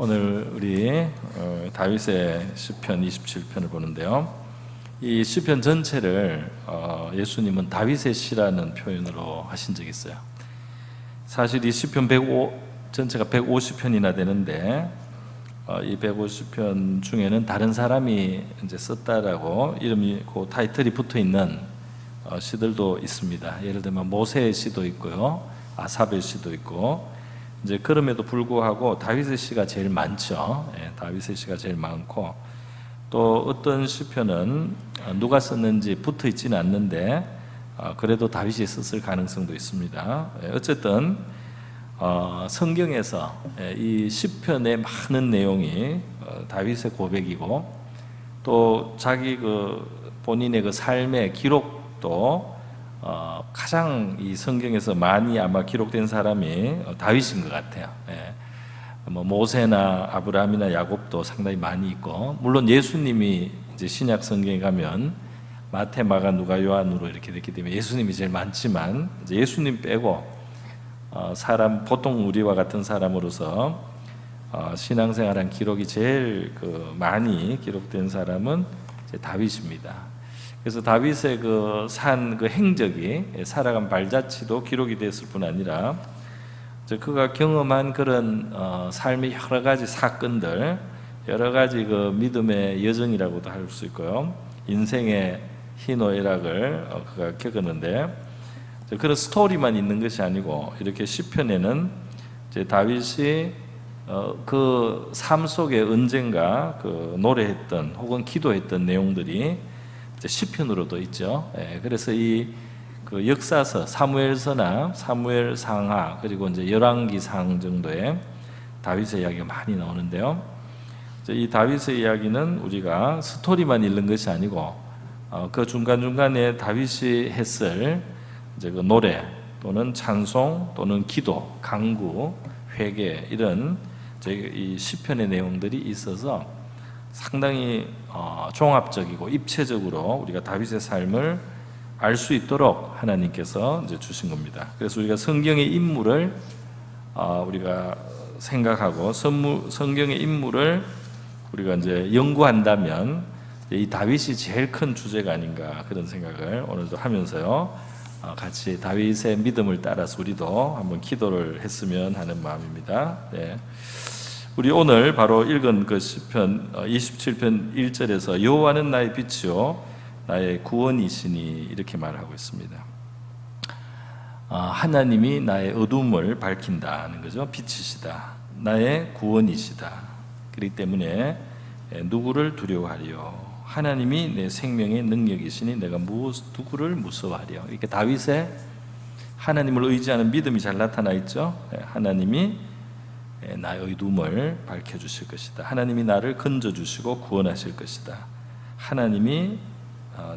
오늘 우리 다윗의 시편 27편을 보는데요. 이 시편 전체를 예수님은 다윗의 시라는 표현으로 하신 적이 있어요. 사실 이 시편 전체가 150편이나 되는데 이 150편 중에는 다른 사람이 이제 썼다라고 이름이 그 타이틀이 붙어 있는 시들도 있습니다. 예를 들면 모세의 시도 있고요, 아삽의 시도 있고. 이제 그럼에도 불구하고 다윗의 시가 제일 많죠. 다윗의 시가 제일 많고, 또 어떤 시편은 누가 썼는지 붙어 있지는 않는데 그래도 다윗이 썼을 가능성도 있습니다. 어쨌든 성경에서 이 시편의 많은 내용이 다윗의 고백이고, 또 자기 본인의 그 삶의 기록도 가장 이 성경에서 많이 아마 기록된 사람이 다윗인 것 같아요. 뭐 모세나 아브라함이나 야곱도 상당히 많이 있고, 물론 예수님이 이제 신약 성경에 가면 마태, 마가, 누가, 요한으로 이렇게 됐기 때문에 예수님이 제일 많지만, 이제 예수님 빼고 사람, 보통 우리와 같은 사람으로서 신앙생활한 기록이 제일 많이 기록된 사람은 이제 다윗입니다. 그래서 다윗의 그 행적이, 살아간 발자취도 기록이 됐을 뿐 아니라 그가 경험한 그런 삶의 여러 가지 사건들, 여러 가지 그 믿음의 여정이라고도 할 수 있고요, 인생의 희노애락을 그가 겪었는데, 그런 스토리만 있는 것이 아니고 이렇게 시편에는 이제 다윗이 그 삶 속에 언젠가 노래했던 혹은 기도했던 내용들이 시편으로도 있죠. 그래서 이 역사서, 사무엘서나 사무엘상하, 그리고 이제 열왕기상 정도의 다윗의 이야기가 많이 나오는데요. 이 다윗의 이야기는 우리가 스토리만 읽는 것이 아니고 그 중간 중간에 다윗이 했을 이제 그 노래 또는 찬송 또는 기도, 간구, 회개, 이런 이 시편의 내용들이 있어서 상당히 종합적이고 입체적으로 우리가 다윗의 삶을 알 수 있도록 하나님께서 이제 주신 겁니다. 그래서 우리가 성경의 인물을 우리가 생각하고 성경의 인물을 우리가 이제 연구한다면 이 다윗이 제일 큰 주제가 아닌가, 그런 생각을 오늘도 하면서요, 같이 다윗의 믿음을 따라서 우리도 한번 기도를 했으면 하는 마음입니다. 네. 우리 오늘 바로 읽은 그 시편 27편 1절에서 여호와는 나의 빛이요 나의 구원이시니, 이렇게 말하고 있습니다. 하나님이 나의 어둠을 밝힌다는 거죠. 빛이시다, 나의 구원이시다. 그렇기 때문에 누구를 두려워하리요, 하나님이 내 생명의 능력이시니 내가 누구를 무서워하리요. 이렇게 다윗의 하나님을 의지하는 믿음이 잘 나타나 있죠. 하나님이 나의 어둠을 밝혀주실 것이다, 하나님이 나를 건져주시고 구원하실 것이다, 하나님이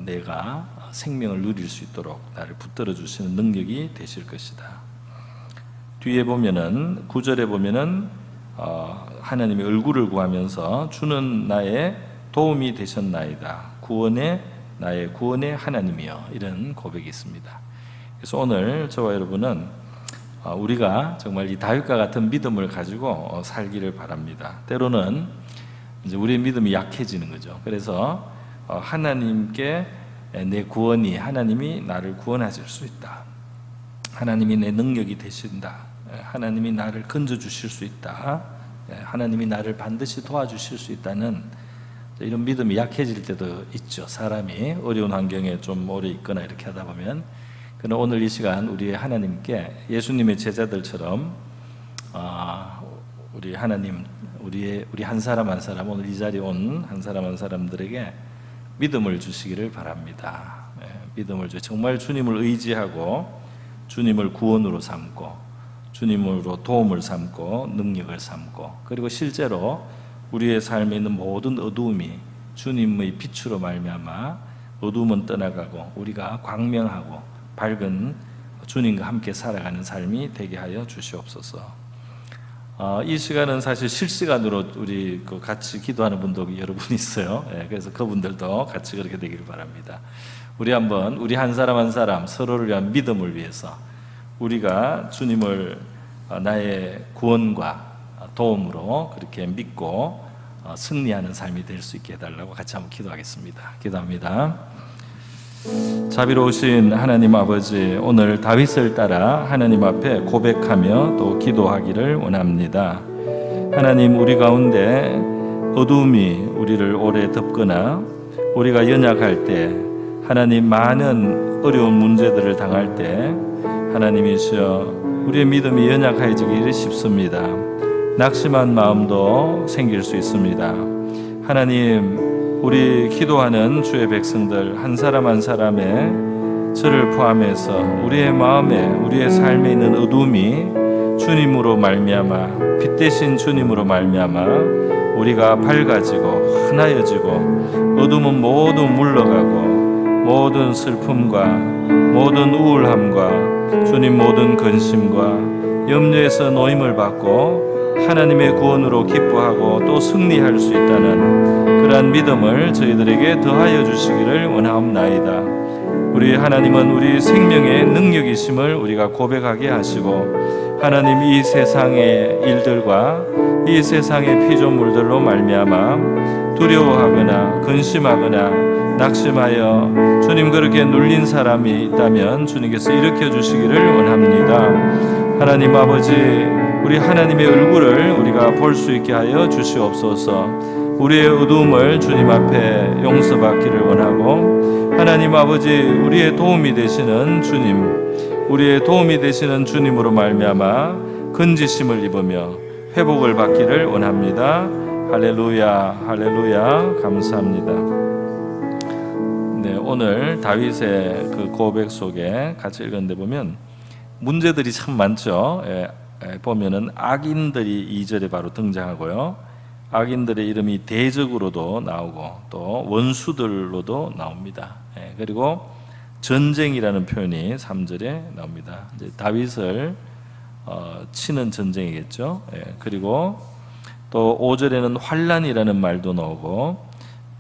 내가 생명을 누릴 수 있도록 나를 붙들어 주시는 능력이 되실 것이다. 뒤에 보면은 9절에 보면은 하나님의 얼굴을 구하면서 주는 나의 도움이 되셨나이다, 나의 구원의 하나님이여, 이런 고백이 있습니다. 그래서 오늘 저와 여러분은 우리가 정말 이 다윗과 같은 믿음을 가지고 살기를 바랍니다. 때로는 이제 우리의 믿음이 약해지는 거죠. 그래서 하나님께 내 구원이, 하나님이 나를 구원하실 수 있다, 하나님이 내 능력이 되신다, 하나님이 나를 건져주실 수 있다, 하나님이 나를 반드시 도와주실 수 있다는 이런 믿음이 약해질 때도 있죠. 사람이 어려운 환경에 좀 오래 있거나 이렇게 하다 보면. 그러나 오늘 이 시간 우리 하나님께 예수님의 제자들처럼 우리 하나님, 우리 한 사람 한 사람, 오늘 이 자리에 온 한 사람 한 사람들에게 믿음을 주시기를 바랍니다. 믿음을 정말 주님을 의지하고 주님을 구원으로 삼고 주님으로 도움을 삼고 능력을 삼고, 그리고 실제로 우리의 삶에 있는 모든 어두움이 주님의 빛으로 말미암아 어두움은 떠나가고 우리가 광명하고 밝은 주님과 함께 살아가는 삶이 되게 하여 주시옵소서. 이 시간은 사실 실시간으로 우리 같이 기도하는 분도 여러분 있어요. 그래서 그분들도 같이 그렇게 되기를 바랍니다. 우리 한 사람 한 사람 서로를 위한 믿음을 위해서 우리가 주님을 나의 구원과 도움으로 그렇게 믿고 승리하는 삶이 될 수 있게 해달라고 같이 한번 기도하겠습니다. 기도합니다. 자비로우신 하나님 아버지, 오늘 다윗을 따라 하나님 앞에 고백하며 또 기도하기를 원합니다. 하나님, 우리 가운데 어두움이 우리를 오래 덮거나 우리가 연약할 때, 하나님 많은 어려운 문제들을 당할 때 하나님이시여 우리의 믿음이 연약해지기 쉽습니다. 낙심한 마음도 생길 수 있습니다. 하나님, 우리 기도하는 주의 백성들 한 사람 한 사람의 저를 포함해서 우리의 마음에, 우리의 삶에 있는 어둠이 주님으로 말미암아, 빛 대신 주님으로 말미암아 우리가 밝아지고 환하여지고 어둠은 모두 물러가고 모든 슬픔과 모든 우울함과 주님 모든 근심과 염려에서 노임을 받고 하나님의 구원으로 기뻐하고 또 승리할 수 있다는 그러한 믿음을 저희들에게 더하여 주시기를 원하옵나이다. 우리 하나님은 우리 생명의 능력이심을 우리가 고백하게 하시고, 하나님 이 세상의 일들과 이 세상의 피조물들로 말미암아 두려워하거나 근심하거나 낙심하여 주님 그렇게 눌린 사람이 있다면 주님께서 일으켜 주시기를 원합니다. 하나님 아버지, 우리 하나님의 얼굴을 우리가 볼 수 있게 하여 주시옵소서. 우리의 어두움을 주님 앞에 용서받기를 원하고, 하나님 아버지, 우리의 도움이 되시는 주님, 우리의 도움이 되시는 주님으로 말미암아 건지심을 입으며 회복을 받기를 원합니다. 할렐루야, 할렐루야, 감사합니다. 네, 오늘 다윗의 그 고백 속에 같이 읽었는데 보면 문제들이 참 많죠. 보면은 악인들이 2절에 바로 등장하고요. 악인들의 이름이 대적으로도 나오고 또 원수들로도 나옵니다. 그리고 전쟁이라는 표현이 3절에 나옵니다. 이제 다윗을 치는 전쟁이겠죠. 그리고 또 5절에는 환란이라는 말도 나오고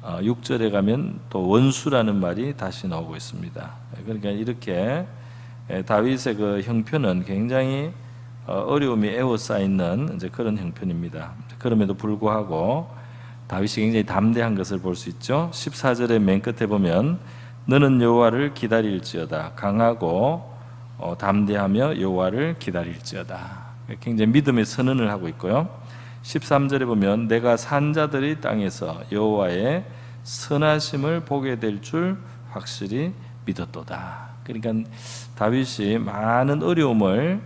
6절에 가면 또 원수라는 말이 다시 나오고 있습니다. 그러니까 이렇게 다윗의 그 형편은 굉장히 어려움이 에워싸있는 이제 그런 형편입니다. 그럼에도 불구하고 다윗이 굉장히 담대한 것을 볼 수 있죠. 14절의 맨 끝에 보면 너는 여호와를 기다릴지어다. 강하고 담대하며 여호와를 기다릴지어다. 굉장히 믿음의 선언을 하고 있고요. 13절에 보면 내가 산 자들이 땅에서 여호와의 선하심을 보게 될 줄 확실히 믿었도다. 그러니까 다윗이 많은 어려움을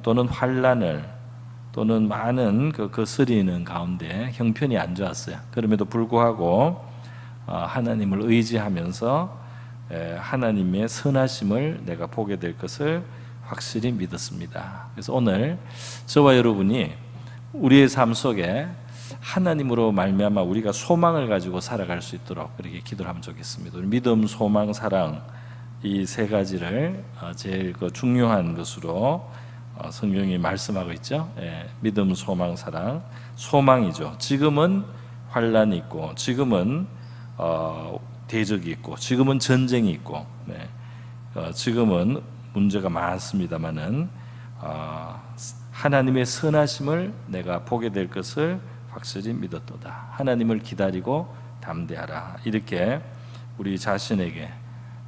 또는 환란을 또는 많은 그 거스리는 가운데 형편이 안 좋았어요. 그럼에도 불구하고 하나님을 의지하면서 하나님의 선하심을 내가 보게 될 것을 확실히 믿었습니다. 그래서 오늘 저와 여러분이 우리의 삶 속에 하나님으로 말미암아 우리가 소망을 가지고 살아갈 수 있도록 그렇게 기도를 하면 좋겠습니다. 믿음, 소망, 사랑 이 세 가지를 제일 중요한 것으로 성경이 말씀하고 있죠. 믿음, 소망, 사랑. 소망이죠. 지금은 환란이 있고, 지금은 대적이 있고, 지금은 전쟁이 있고, 지금은 문제가 많습니다만은 하나님의 선하심을 내가 보게 될 것을 확실히 믿었도다. 하나님을 기다리고 담대하라. 이렇게 우리 자신에게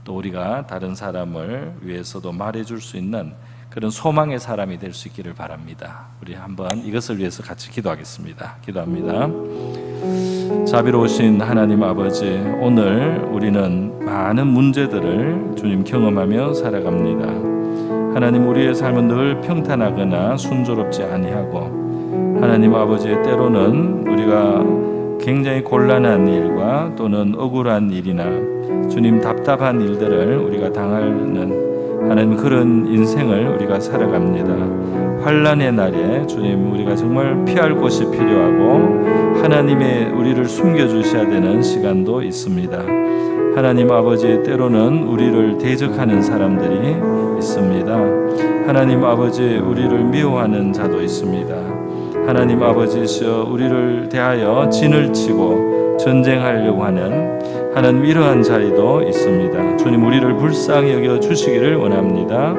또 우리가 다른 사람을 위해서도 말해줄 수 있는 그런 소망의 사람이 될 수 있기를 바랍니다. 우리 한번 이것을 위해서 같이 기도하겠습니다. 기도합니다. 자비로우신 하나님 아버지, 오늘 우리는 많은 문제들을 주님 경험하며 살아갑니다. 하나님, 우리의 삶은 늘 평탄하거나 순조롭지 아니하고, 하나님 아버지, 때로는 우리가 굉장히 곤란한 일과 또는 억울한 일이나 주님 답답한 일들을 우리가 당하는 하나님 그런 인생을 우리가 살아갑니다. 환난의 날에 주님 우리가 정말 피할 곳이 필요하고 하나님의 우리를 숨겨주셔야 되는 시간도 있습니다. 하나님 아버지, 때로는 우리를 대적하는 사람들이 있습니다. 하나님 아버지, 우리를 미워하는 자도 있습니다. 하나님 아버지시여, 우리를 대하여 진을 치고 전쟁하려고 하는 하나님 이러한 자리도 있습니다. 주님, 우리를 불쌍히 여겨 주시기를 원합니다.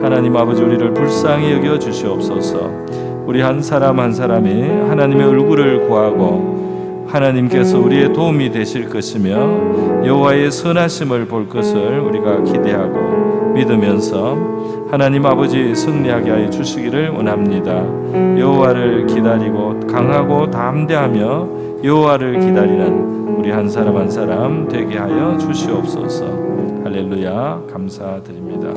하나님 아버지, 우리를 불쌍히 여겨 주시옵소서. 우리 한 사람 한 사람이 하나님의 얼굴을 구하고 하나님께서 우리의 도움이 되실 것이며 여호와의 선하심을 볼 것을 우리가 기대하고 믿으면서 하나님 아버지 승리하게 하여 주시기를 원합니다. 여호와를 기다리고 강하고 담대하며 여호와를 기다리는 우리 한 사람 한 사람 되게 하여 주시옵소서. 할렐루야. 감사드립니다.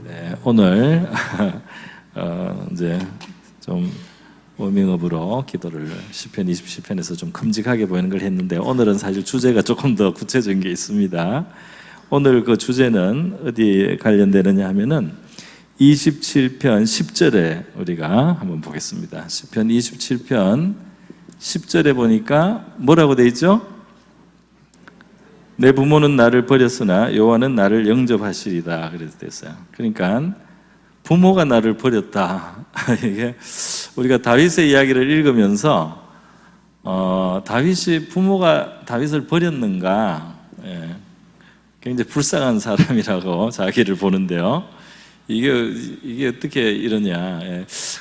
네, 오늘 이제 좀 워밍업으로 기도를 시편 27편에서 좀 큼직하게 보이는 걸 했는데, 오늘은 사실 주제가 조금 더 구체적인 게 있습니다. 오늘 그 주제는 어디에 관련되느냐 하면은 27편 10절에 우리가 한번 보겠습니다. 시편 27편 10절에 보니까 뭐라고 돼 있죠? 내 부모는 나를 버렸으나 여호와는 나를 영접하시리다 그래서 됐어요. 그러니까 부모가 나를 버렸다. 이게 우리가 다윗의 이야기를 읽으면서 다윗이 부모가 다윗을 버렸는가, 굉장히 불쌍한 사람이라고 자기를 보는데요. 이게 어떻게 이러냐?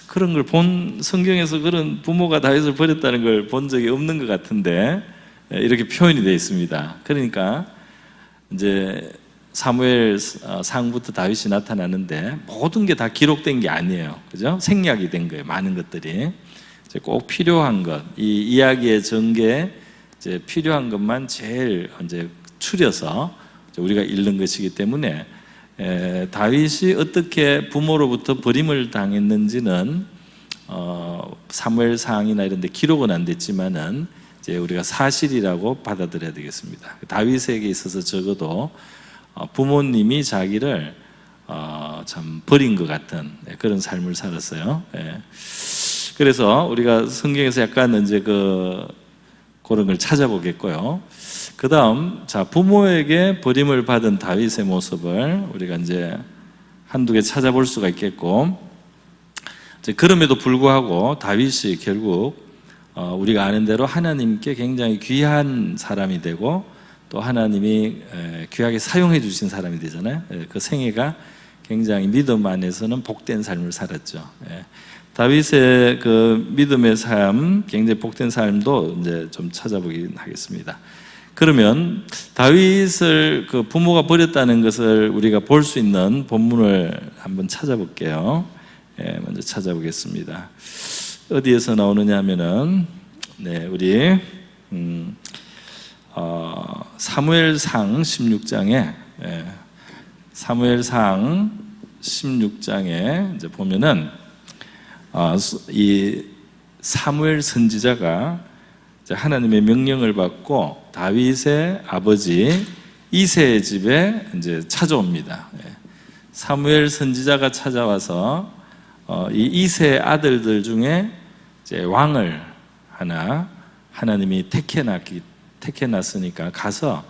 그런 걸 성경에서 그런 부모가 다윗을 버렸다는 걸 본 적이 없는 것 같은데 이렇게 표현이 되어 있습니다. 그러니까 이제 사무엘 상부터 다윗이 나타나는데 모든 게 다 기록된 게 아니에요. 그죠? 생략이 된 거예요. 많은 것들이. 이제 꼭 필요한 것, 이 이야기의 전개에 이제 필요한 것만 제일 이제 추려서 우리가 읽는 것이기 때문에 다윗이 어떻게 부모로부터 버림을 당했는지는 사무엘상이나 이런 데 기록은 안 됐지만은 이제 우리가 사실이라고 받아들여야 되겠습니다. 다윗에게 있어서 적어도 부모님이 자기를 참 버린 것 같은 그런 삶을 살았어요. 그래서 우리가 성경에서 약간 이제 그런 걸 찾아보겠고요. 그 다음, 자, 부모에게 버림을 받은 다윗의 모습을 우리가 이제 한두 개 찾아볼 수가 있겠고, 이제 그럼에도 불구하고 다윗이 결국 우리가 아는 대로 하나님께 굉장히 귀한 사람이 되고 또 하나님이 귀하게 사용해 주신 사람이 되잖아요. 그 생애가 굉장히 믿음 안에서는 복된 삶을 살았죠. 다윗의 그 믿음의 삶, 굉장히 복된 삶도 이제 좀 찾아보긴 하겠습니다. 그러면 다윗을 그 부모가 버렸다는 것을 우리가 볼 수 있는 본문을 한번 찾아볼게요. 먼저 찾아보겠습니다. 어디에서 나오느냐 하면은 우리 사무엘상 16장에 사무엘상 16장에 이제 보면은 이 사무엘 선지자가 하나님의 명령을 받고 다윗의 아버지 이새의 집에 이제 찾아옵니다. 사무엘 선지자가 찾아와서 이 이새의 아들들 중에 이제 왕을 하나 하나님이 택해놨으니까 가서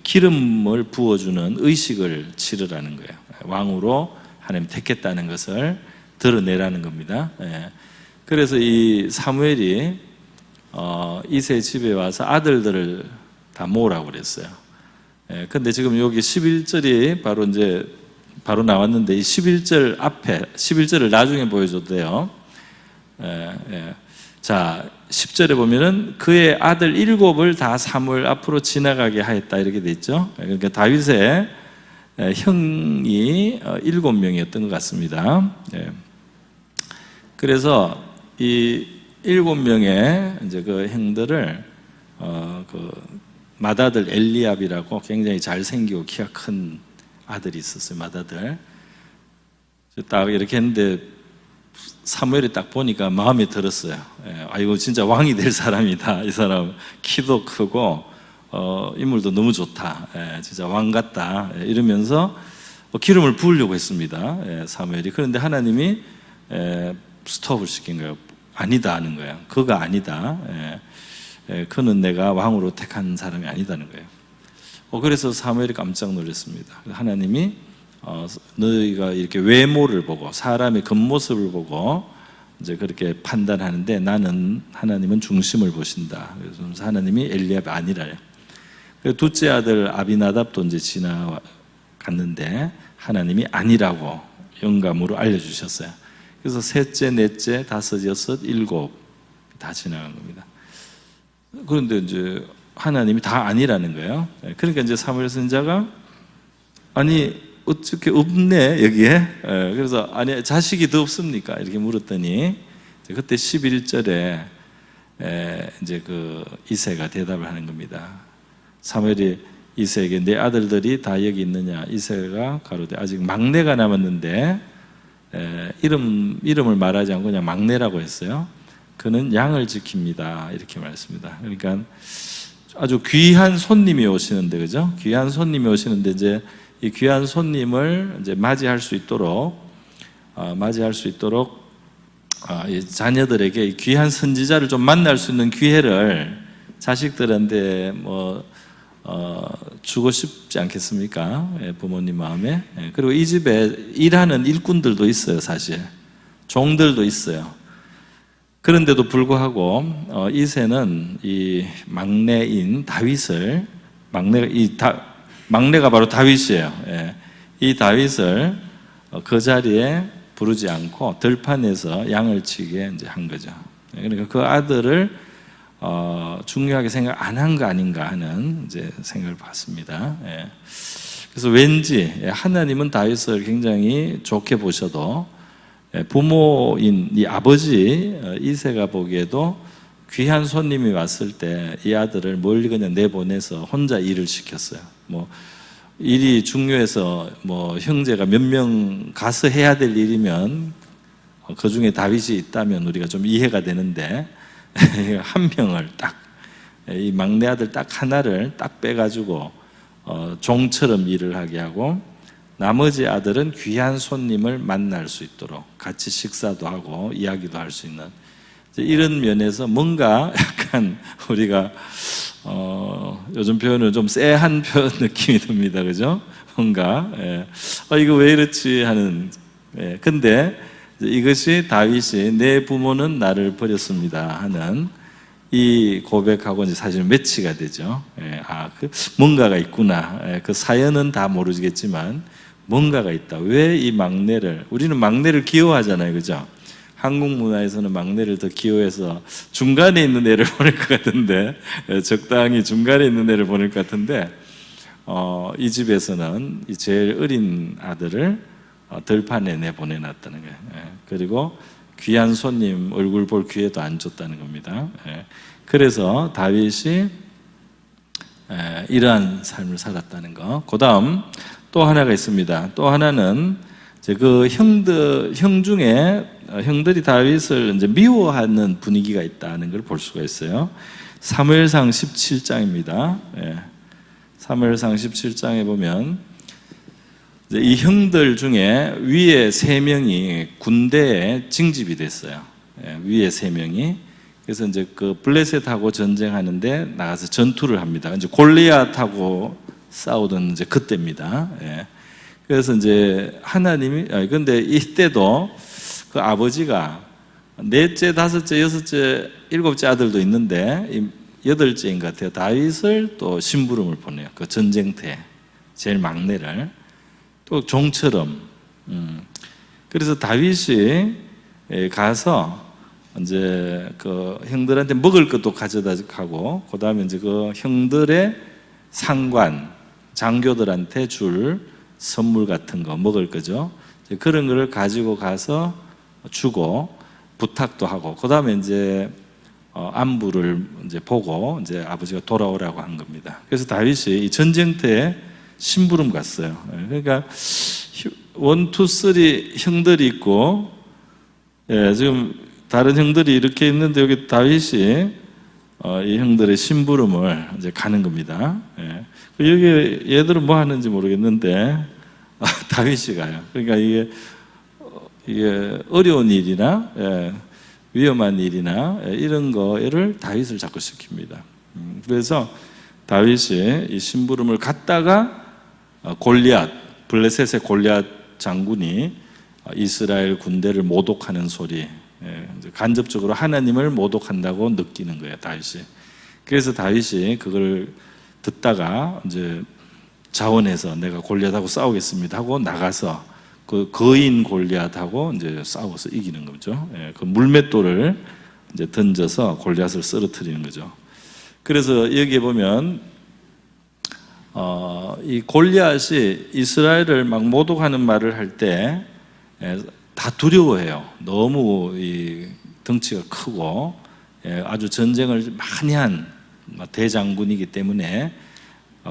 기름을 부어주는 의식을 치르라는 거예요. 왕으로 하나님 택했다는 것을 드러내라는 겁니다. 그래서 이 사무엘이 이새 집에 와서 아들들을 다 모으라고 그랬어요. 근데 지금 여기 11절이 바로 나왔는데 이 11절 앞에 11절을 나중에 보여줘도 돼요. 자, 10절에 보면은 그의 아들 7을 다 사무엘 앞으로 지나가게 하였다 이렇게 돼 있죠. 그러니까 다윗의 형이 7명이었던 것 같습니다. 그래서 이 7명의 이제 그 형들을 그 맏아들 엘리압이라고 굉장히 잘생기고 키가 큰 아들이 있었어요. 맏아들. 딱 이렇게 했는데 사무엘이 딱 보니까 마음에 들었어요. 이거 진짜 왕이 될 사람이다. 이 사람 키도 크고 인물도 너무 좋다. 진짜 왕 같다. 이러면서 기름을 부으려고 했습니다. 사무엘이. 그런데 하나님이 스톱을 시킨 거예요. 아니다 하는 거예요. 그가 아니다. 그는 내가 왕으로 택한 사람이 아니다는 거예요. 그래서 사무엘이 깜짝 놀랐습니다. 하나님이 너희가 이렇게 외모를 보고 사람의 겉모습을 보고 이제 그렇게 판단하는데 나는 하나님은 중심을 보신다. 그래서 하나님이 엘리압이 아니라요. 둘째 아들 아비나답도 이제 지나갔는데 하나님이 아니라고 영감으로 알려주셨어요. 그래서 셋째, 넷째, 다섯, 여섯, 일곱 다 지나간 겁니다. 그런데 이제 하나님이 다 아니라는 거예요. 그러니까 이제 사무엘 선지자가 아니 어떻게 없네 여기에. 그래서 아니 자식이 더 없습니까? 이렇게 물었더니 그때 11절에 이제 그 이새가 대답을 하는 겁니다. 사무엘이 이새에게 내 아들들이 다 여기 있느냐? 이새가 가로되 아직 막내가 남았는데 이름을 말하지 않고 그냥 막내라고 했어요. 그는 양을 지킵니다. 이렇게 말했습니다. 그러니까 아주 귀한 손님이 오시는데, 그죠? 귀한 손님이 오시는데 이제 이 귀한 손님을 이제 맞이할 수 있도록 이 자녀들에게 이 귀한 선지자를 좀 만날 수 있는 기회를 자식들한테 주고 싶지 않겠습니까? 부모님 마음에. 그리고 이 집에 일하는 일꾼들도 있어요, 사실. 종들도 있어요. 그런데도 불구하고 이새는 이 막내인 다윗을 막내가 바로 다윗이에요. 이 다윗을 그 자리에 부르지 않고 들판에서 양을 치게 이제 한 거죠. 그러니까 그 아들을 중요하게 생각 안 한 거 아닌가 하는 이제 생각을 받습니다. 그래서 왠지 하나님은 다윗을 굉장히 좋게 보셔도 부모인 이 아버지 이새가 보기에도 귀한 손님이 왔을 때 이 아들을 멀리 그냥 내보내서 혼자 일을 시켰어요. 일이 중요해서 형제가 몇 명 가서 해야 될 일이면 그 중에 다윗이 있다면 우리가 좀 이해가 되는데 한 명을 이 막내 아들 딱 하나를 딱 빼가지고 종처럼 일을 하게 하고 나머지 아들은 귀한 손님을 만날 수 있도록 같이 식사도 하고 이야기도 할 수 있는 이런 면에서 뭔가 약간 우리가 요즘 표현은 좀 쎄한 표현 느낌이 듭니다. 그죠? 뭔가 이거 왜 이렇지 하는 근데 이것이 다윗이 내 부모는 나를 버렸습니다 하는 이 고백하고 이제 사실 매치가 되죠. 뭔가가 있구나. 그 사연은 다 모르겠지만 뭔가가 있다. 왜 이 막내를, 우리는 막내를 귀여워하잖아요. 그죠? 한국 문화에서는 막내를 더 귀여워해서 중간에 있는 애를 보낼 것 같은데, 적당히 중간에 있는 애를 보낼 것 같은데, 이 집에서는 이 제일 어린 아들을 들판에 내보내놨다는 거예요. 그리고 귀한 손님 얼굴 볼 기회도 안 줬다는 겁니다. 그래서 다윗이 이러한 삶을 살았다는 거. 그 다음 또 하나가 있습니다. 또 하나는 그 형 중에 형들이 다윗을 이제 미워하는 분위기가 있다는 걸 볼 수가 있어요. 사무엘상 17장입니다. 사무엘상 17장에 보면 이 형들 중에 위에 3명이 군대에 징집이 됐어요. 위에 3명이. 그래서 이제 그 블레셋하고 전쟁하는데 나가서 전투를 합니다. 이제 골리앗하고 싸우던 이제 그때입니다. 그래서 이제 하나님이, 근데 이때도 그 아버지가 넷째, 다섯째, 여섯째, 일곱째 아들도 있는데 8째인 것 같아요. 다윗을 또 심부름을 보내요. 그 전쟁터에 제일 막내를 또 종처럼. 그래서 다윗이 가서 이제 그 형들한테 먹을 것도 가져다 가고, 그 다음에 이제 그 형들의 상관, 장교들한테 줄 선물 같은 거, 먹을 거죠. 그런 거를 가지고 가서 주고 부탁도 하고, 그 다음에 이제 안부를 이제 보고 이제 아버지가 돌아오라고 한 겁니다. 그래서 다윗이 이 전쟁터에 심부름 갔어요. 그러니까 1, 2, 3 형들이 있고, 지금 다른 형들이 이렇게 있는데 여기 다윗이 이 형들의 심부름을 이제 가는 겁니다. 여기 얘들은 뭐 하는지 모르겠는데 다윗이 가요. 그러니까 이게 어려운 일이나 위험한 일이나 이런 거를 다윗을 자꾸 시킵니다. 그래서 다윗이 이 심부름을 갔다가 골리앗, 블레셋의 골리앗 장군이 이스라엘 군대를 모독하는 소리, 간접적으로 하나님을 모독한다고 느끼는 거예요, 다윗이. 그래서 다윗이 그걸 듣다가 이제 자원해서 내가 골리앗하고 싸우겠습니다 하고 나가서 그 거인 골리앗하고 이제 싸워서 이기는 거죠. 예, 그 물맷돌을 이제 던져서 골리앗을 쓰러뜨리는 거죠. 그래서 여기에 보면 이 골리앗이 이스라엘을 막 모독하는 말을 할 때 다 두려워해요. 너무 이 덩치가 크고 아주 전쟁을 많이 한 대장군이기 때문에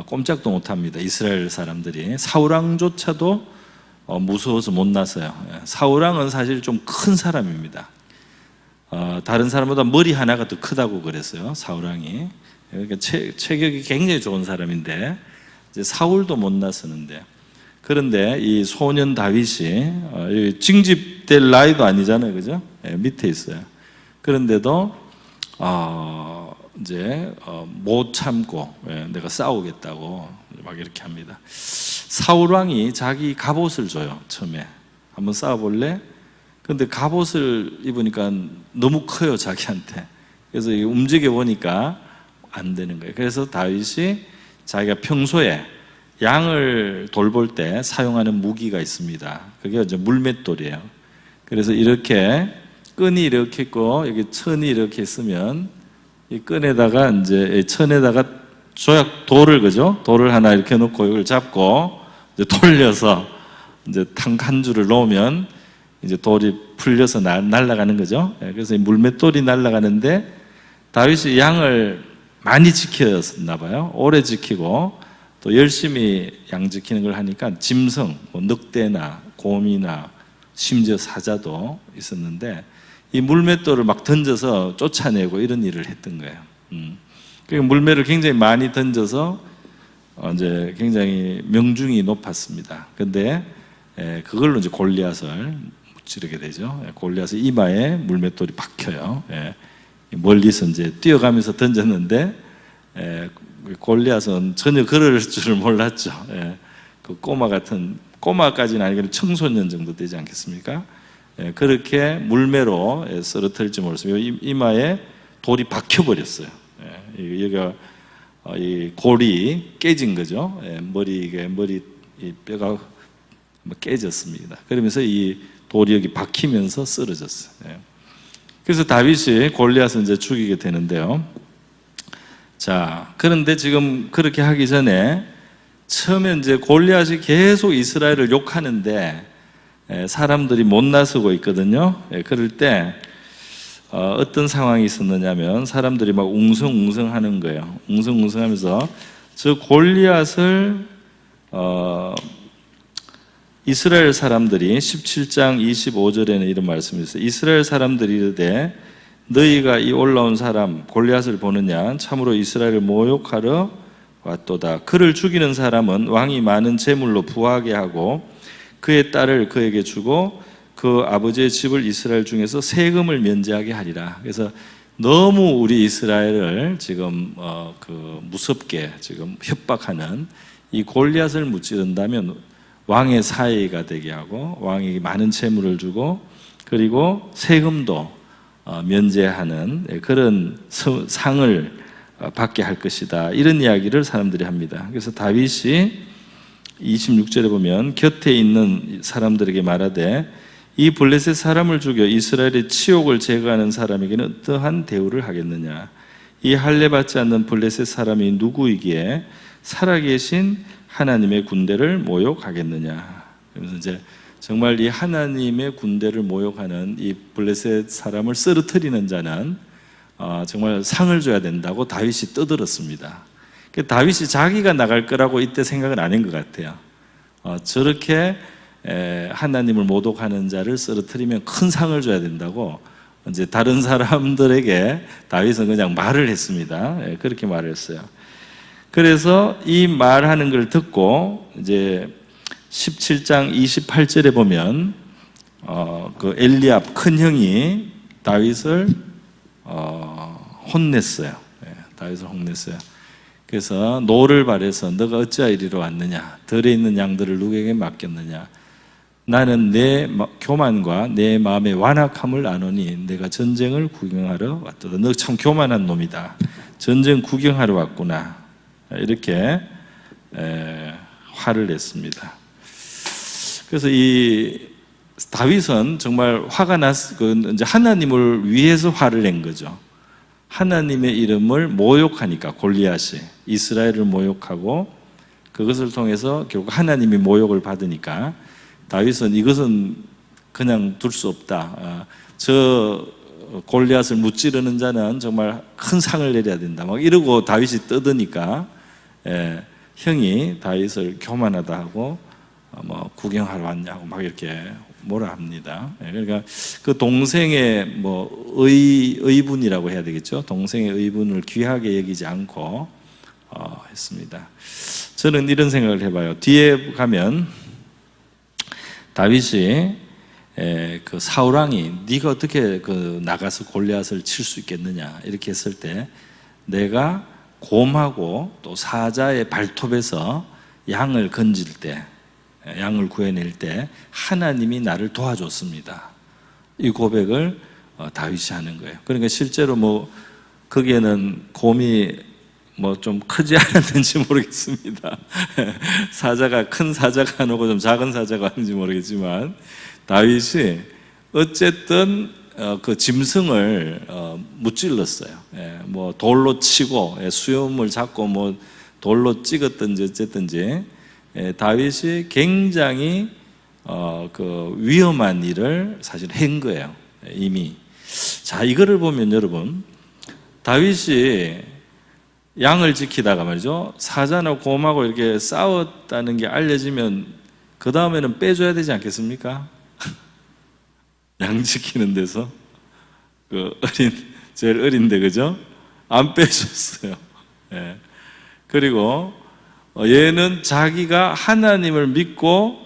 꼼짝도 못합니다. 이스라엘 사람들이 사울왕조차도 무서워서 못 나서요. 사울왕은 사실 좀 큰 사람입니다. 다른 사람보다 머리 하나가 더 크다고 그랬어요. 사울왕이. 그러니까 체격이 굉장히 좋은 사람인데 이제 사울도 못 나서는데, 그런데 이 소년 다윗이 징집될 나이도 아니잖아요, 그죠? 밑에 있어요. 그런데도 이제 못 참고 내가 싸우겠다고 막 이렇게 합니다. 사울 왕이 자기 갑옷을 줘요. 처음에 한번 싸워볼래? 근데 갑옷을 입으니까 너무 커요, 자기한테. 그래서 움직여 보니까 안 되는 거예요. 그래서 다윗이 자기가 평소에 양을 돌볼 때 사용하는 무기가 있습니다. 그게 이제 물맷돌이에요. 그래서 이렇게 끈이 이렇게 있고 여기 천이 이렇게 있으면 이 끈에다가 이제 천에다가 조약 돌을, 그죠? 돌을 하나 이렇게 놓고 이걸 잡고 이제 돌려서 이제 탕 한 줄을 놓으면 이제 돌이 풀려서 날아가는 거죠. 그래서 이 물맷돌이 날아가는데 다윗이 양을 많이 지켰나 봐요. 오래 지키고 또 열심히 양 지키는 걸 하니까 짐승, 늑대나 곰이나 심지어 사자도 있었는데 이 물맷돌을 막 던져서 쫓아내고 이런 일을 했던 거예요. 그러니까 물매를 굉장히 많이 던져서 이제 굉장히 명중이 높았습니다. 근데 그걸로 이제 골리앗을 무찌르게 되죠. 골리앗의 이마에 물맷돌이 박혀요. 멀리서 이제 뛰어가면서 던졌는데 골리앗은 전혀 그럴 줄을 몰랐죠. 그 꼬마까지는 아니고 청소년 정도 되지 않겠습니까? 그렇게 물매로 쓰러뜨릴지 몰랐어요. 이마에 돌이 박혀버렸어요. 여기가 이 골이 깨진 거죠. 머리 이 뼈가 깨졌습니다. 그러면서 이 돌이 여기 박히면서 쓰러졌어요. 그래서 다윗이 골리앗을 이제 죽이게 되는데요. 자, 그런데 지금 그렇게 하기 전에 처음에 이제 골리앗이 계속 이스라엘을 욕하는데 사람들이 못 나서고 있거든요. 그럴 때 어떤 상황이 있었느냐면 사람들이 막 웅성웅성 하는 거예요. 웅성웅성 하면서 저 골리앗을 이스라엘 사람들이 17장 25절에는 이런 말씀이 있어요. 이스라엘 사람들이 이르되 너희가 이 올라온 사람 골리앗을 보느냐? 참으로 이스라엘을 모욕하러 왔도다. 그를 죽이는 사람은 왕이 많은 재물로 부하게 하고 그의 딸을 그에게 주고 그 아버지의 집을 이스라엘 중에서 세금을 면제하게 하리라. 그래서 너무 우리 이스라엘을 지금 무섭게 지금 협박하는 이 골리앗을 무찌른다면 왕의 사위가 되게 하고 왕에게 많은 재물을 주고 그리고 세금도 면제하는 그런 상을 받게 할 것이다. 이런 이야기를 사람들이 합니다. 그래서 다윗이 26절에 보면 곁에 있는 사람들에게 말하되 이 블레셋 사람을 죽여 이스라엘의 치욕을 제거하는 사람에게는 어떠한 대우를 하겠느냐? 이 할례 받지 않는 블레셋 사람이 누구이기에 살아계신 하나님의 군대를 모욕하겠느냐? 그래서 이제 정말 이 하나님의 군대를 모욕하는 이 블레셋 사람을 쓰러뜨리는 자는 정말 상을 줘야 된다고 다윗이 떠들었습니다. 다윗이 자기가 나갈 거라고 이때 생각은 안 한 것 같아요. 저렇게 하나님을 모독하는 자를 쓰러뜨리면 큰 상을 줘야 된다고 이제 다른 사람들에게 다윗은 그냥 말을 했습니다. 그렇게 말을 했어요. 그래서 이 말하는 걸 듣고 이제 17장 28절에 보면 그 엘리압 큰 형이 다윗을 혼냈어요. 다윗을 혼냈어요. 그래서 노를 발해서 너가 어찌하여 이리로 왔느냐? 들에 있는 양들을 누구에게 맡겼느냐? 나는 내 교만과 내 마음의 완악함을 아노니 내가 전쟁을 구경하러 왔도다. 너 참 교만한 놈이다. 전쟁 구경하러 왔구나. 이렇게 화를 냈습니다. 그래서 이 다윗은 정말 화가 이제 하나님을 위해서 화를 낸 거죠. 하나님의 이름을 모욕하니까 골리앗이 이스라엘을 모욕하고 그것을 통해서 결국 하나님이 모욕을 받으니까 다윗은 이것은 그냥 둘 수 없다. 저 골리앗을 무찌르는 자는 정말 큰 상을 내려야 된다. 막 이러고 다윗이 떠드니까 형이 다윗을 교만하다 하고 뭐 구경하러 왔냐고 막 이렇게 뭐라 합니다. 그러니까 그 동생의 뭐 의분이라고 해야 되겠죠. 동생의 의분을 귀하게 여기지 않고 했습니다. 저는 이런 생각을 해봐요. 뒤에 가면 다윗이 그 사울 왕이 네가 어떻게 그 나가서 골리앗을 칠 수 있겠느냐 이렇게 했을 때 내가 곰하고 또 사자의 발톱에서 양을 건질 때 양을 구해낼 때 하나님이 나를 도와줬습니다. 이 고백을 다윗이 하는 거예요. 그러니까 실제로 뭐 거기에는 곰이 뭐 좀 크지 않았는지 모르겠습니다. 사자가 큰 사자가 안 오고 좀 작은 사자가 왔는지 모르겠지만 다윗이 어쨌든 그 짐승을 무찔렀어요. 뭐 돌로 치고 수염을 잡고 뭐 돌로 찍었든지 어쨌든지 다윗이 굉장히 그 위험한 일을 사실 한 거예요. 이미. 자, 이거를 보면 여러분 다윗이 양을 지키다가 말이죠 사자나 곰하고 이렇게 싸웠다는 게 알려지면 그 다음에는 빼줘야 되지 않겠습니까? 양 지키는 데서 그 제일 어린데 그죠? 안 빼줬어요. 그리고 얘는 자기가 하나님을 믿고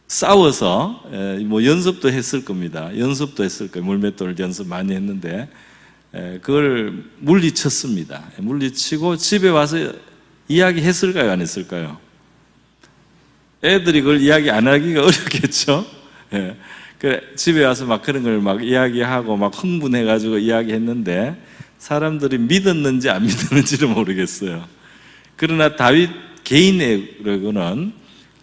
싸워서 뭐 연습도 했을 겁니다. 연습도 했을 거예요. 물맷돌 연습 많이 했는데 그걸 물리쳤습니다. 물리치고 집에 와서 이야기했을까요? 안 했을까요? 애들이 그걸 이야기 안 하기가 어렵겠죠? 집에 와서 막 그런 걸 막 이야기하고 막 흥분해가지고 이야기했는데 사람들이 믿었는지 안 믿었는지를 모르겠어요. 그러나 다윗 개인으로는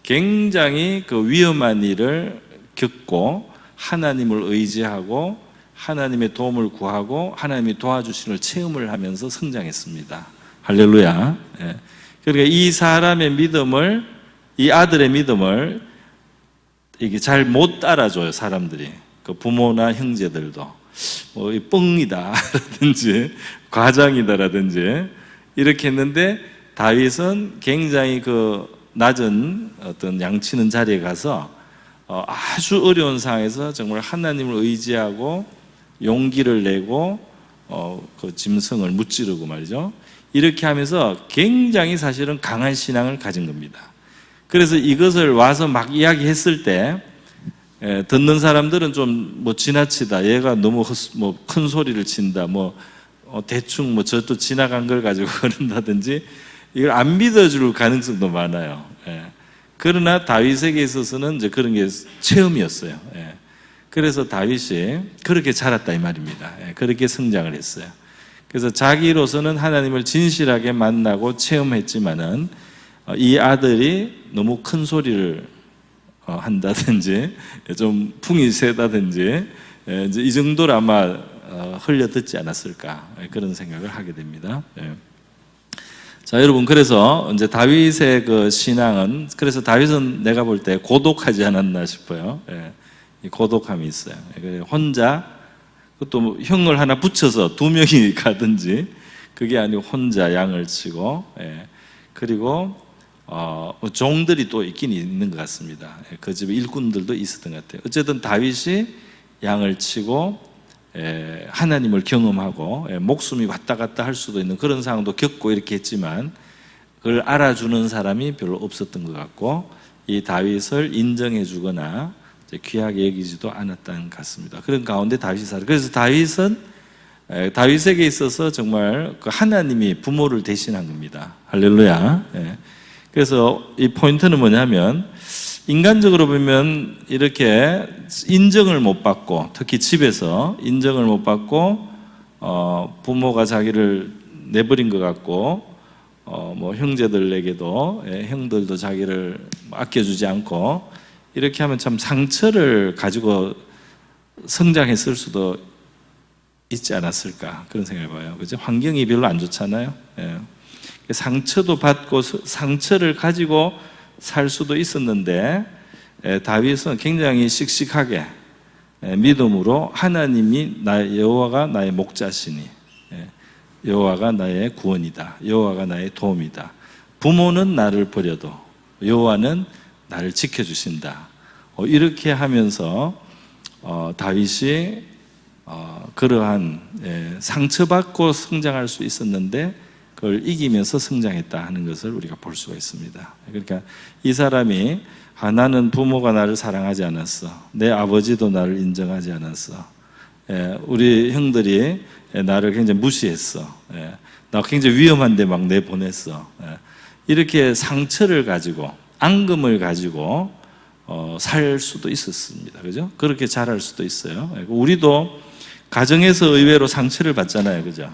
굉장히 그 위험한 일을 겪고 하나님을 의지하고 하나님의 도움을 구하고 하나님이 도와주시는 체험을 하면서 성장했습니다. 할렐루야. 그러니까 이 사람의 믿음을, 이 아들의 믿음을 이게 잘 못 따라줘요, 사람들이. 그 부모나 형제들도. 뭐, 뻥이다라든지, 과장이다라든지, 이렇게 했는데, 다윗은 굉장히 그 낮은 어떤 양치는 자리에 가서 아주 어려운 상황에서 정말 하나님을 의지하고 용기를 내고 그 짐승을 무찌르고 말이죠. 이렇게 하면서 굉장히 사실은 강한 신앙을 가진 겁니다. 그래서 이것을 와서 막 이야기했을 때 듣는 사람들은 좀 뭐 지나치다, 얘가 너무 뭐 큰 소리를 친다, 뭐 대충 뭐 저 또 지나간 걸 가지고 그런다든지 이걸 안 믿어줄 가능성도 많아요. 그러나 다윗에게 있어서는 이제 그런 게 체험이었어요. 그래서 다윗이 그렇게 자랐다 이 말입니다. 그렇게 성장을 했어요. 그래서 자기로서는 하나님을 진실하게 만나고 체험했지만은 이 아들이 너무 큰 소리를 한다든지 좀 풍이 세다든지 이제 이 정도로 아마 흘려 듣지 않았을까 그런 생각을 하게 됩니다. 자, 여러분, 그래서 이제 다윗의 그 신앙은, 그래서 다윗은 내가 볼 때 고독하지 않았나 싶어요. 고독함이 있어요. 혼자, 그것도 형을 하나 붙여서 두 명이 가든지, 그게 아니고 혼자 양을 치고, 그리고 종들이 또 있긴 있는 것 같습니다. 그 집에 일꾼들도 있었던 것 같아요. 어쨌든 다윗이 양을 치고 하나님을 경험하고 목숨이 왔다 갔다 할 수도 있는 그런 상황도 겪고 이렇게 했지만 그걸 알아주는 사람이 별로 없었던 것 같고 이 다윗을 인정해 주거나 귀하게 여기지도 않았던 것 같습니다. 그런 가운데 다윗이 살아요. 그래서 다윗은 다윗에게 있어서 정말 그 하나님이 부모를 대신한 겁니다. 할렐루야. 그래서 이 포인트는 뭐냐면 인간적으로 보면 이렇게 인정을 못 받고 특히 집에서 인정을 못 받고 부모가 자기를 내버린 것 같고 뭐 형제들에게도 형들도 자기를 아껴주지 않고 이렇게 하면 참 상처를 가지고 성장했을 수도 있지 않았을까 그런 생각을 해봐요. 그죠? 환경이 별로 안 좋잖아요. 상처도 받고 상처를 가지고 살 수도 있었는데 다윗은 굉장히 씩씩하게 믿음으로 하나님이 여호와가 나의 목자시니 여호와가 나의 구원이다. 여호와가 나의 도움이다. 부모는 나를 버려도 여호와는 나를 지켜주신다. 이렇게 하면서 다윗이 그러한 상처받고 성장할 수 있었는데 그걸 이기면서 성장했다 하는 것을 우리가 볼 수가 있습니다. 그러니까 이 사람이 나는 부모가 나를 사랑하지 않았어. 내 아버지도 나를 인정하지 않았어. 우리 형들이 나를 굉장히 무시했어. 나 굉장히 위험한데 막 내보냈어. 이렇게 상처를 가지고 앙금을 가지고 살 수도 있었습니다. 그죠? 그렇게 자랄 수도 있어요. 우리도 가정에서 의외로 상처를 받잖아요. 그죠?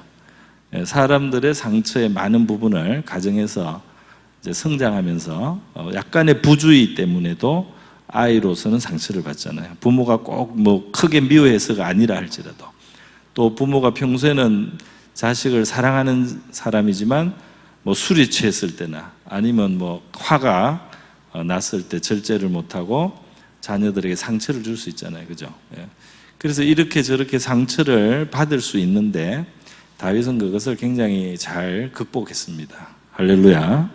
사람들의 상처의 많은 부분을 가정에서 이제 성장하면서 약간의 부주의 때문에도 아이로서는 상처를 받잖아요. 부모가 꼭 뭐 크게 미워해서가 아니라 할지라도 또 부모가 평소에는 자식을 사랑하는 사람이지만 뭐 술이 취했을 때나 아니면 뭐 화가 났을 때 절제를 못하고 자녀들에게 상처를 줄 수 있잖아요. 그죠? 그래서 이렇게 저렇게 상처를 받을 수 있는데 다윗은 그것을 굉장히 잘 극복했습니다. 할렐루야.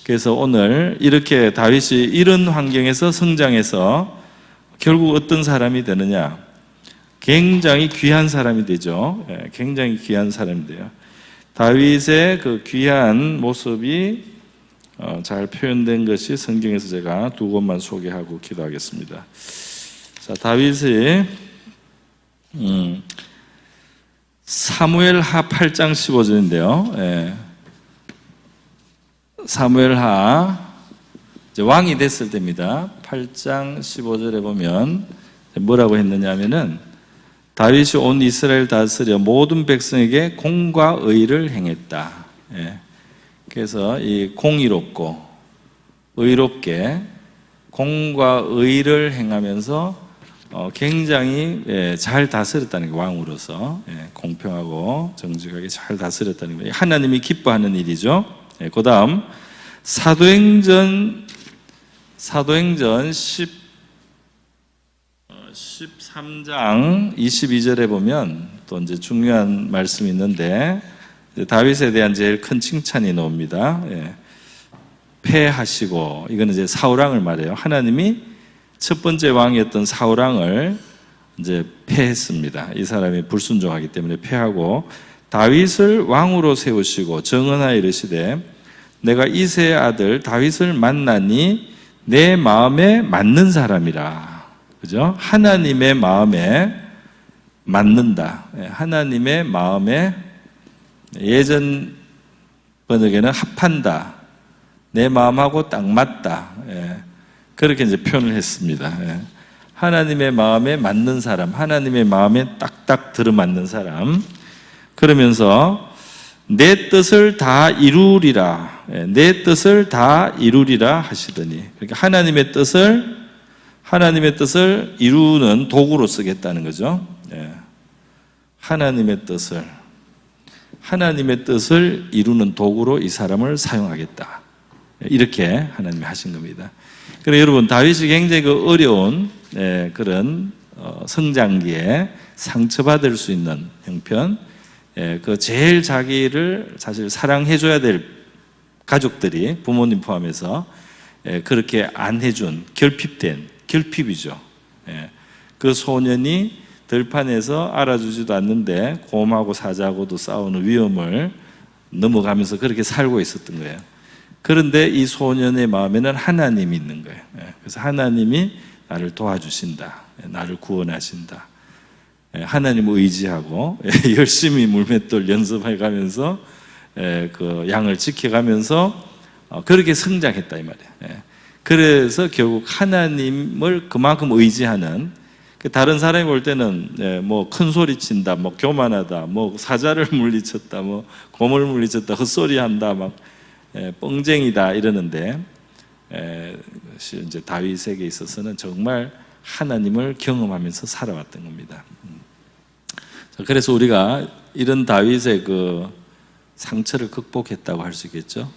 그래서 오늘 이렇게 다윗이 이런 환경에서 성장해서 결국 어떤 사람이 되느냐? 굉장히 귀한 사람이 되죠. 굉장히 귀한 사람이 돼요. 다윗의 그 귀한 모습이 잘 표현된 것이 성경에서 제가 두 곳만 소개하고 기도하겠습니다. 자, 다윗이 사무엘하 8장 15절인데요. 사무엘하 이제 왕이 됐을 때입니다. 8장 15절에 보면 뭐라고 했느냐 하면은 다윗이 온 이스라엘 다스려 모든 백성에게 공과 의를 행했다. 그래서 이 공의롭고 의롭게 공과 의를 행하면서 굉장히 잘 다스렸다는 게 왕으로서 공평하고 정직하게 잘 다스렸다는 게 하나님이 기뻐하는 일이죠. 그 다음 사도행전 13장 22절에 보면 또 이제 중요한 말씀이 있는데 다윗에 대한 제일 큰 칭찬이 나옵니다. 패하시고 이거는 이제 사울왕을 말해요. 하나님이 첫 번째 왕이었던 사울왕을 이제 패했습니다. 이 사람이 불순종하기 때문에 패하고 다윗을 왕으로 세우시고 정언하여 이르시되 내가 이새의 아들 다윗을 만나니 내 마음에 맞는 사람이라. 그죠? 하나님의 마음에 맞는다. 하나님의 마음에 예전 번역에는 합한다. 내 마음하고 딱 맞다. 그렇게 이제 표현을 했습니다. 하나님의 마음에 맞는 사람, 하나님의 마음에 딱딱 들어맞는 사람. 그러면서 내 뜻을 다 이루리라. 내 뜻을 다 이루리라 하시더니. 그러니까 하나님의 뜻을 이루는 도구로 쓰겠다는 거죠. 하나님의 뜻을 이루는 도구로 이 사람을 사용하겠다. 이렇게 하나님이 하신 겁니다. 그래서 여러분 다윗이 굉장히 그 어려운 그런 성장기에 상처받을 수 있는 형편, 그 제일 자기를 사실 사랑해줘야 될 가족들이 부모님 포함해서 그렇게 안 해준 결핍이죠. 그 소년이 들판에서 알아주지도 않는데 곰하고 사자하고도 싸우는 위험을 넘어가면서 그렇게 살고 있었던 거예요. 그런데 이 소년의 마음에는 하나님이 있는 거예요. 그래서 하나님이 나를 도와주신다. 나를 구원하신다. 하나님을 의지하고 열심히 물맷돌 연습해 가면서 그 양을 지켜가면서 그렇게 성장했다 이 말이에요. 그래서 결국 하나님을 그만큼 의지하는 다른 사람이 볼 때는 뭐 큰 소리 친다, 뭐 교만하다, 뭐 사자를 물리쳤다, 뭐 곰을 물리쳤다, 헛소리한다, 막 뻥쟁이다 이러는데 이제 다윗에게 있어서는 정말 하나님을 경험하면서 살아왔던 겁니다. 그래서 우리가 이런 다윗의 그 상처를 극복했다고 할 수 있겠죠.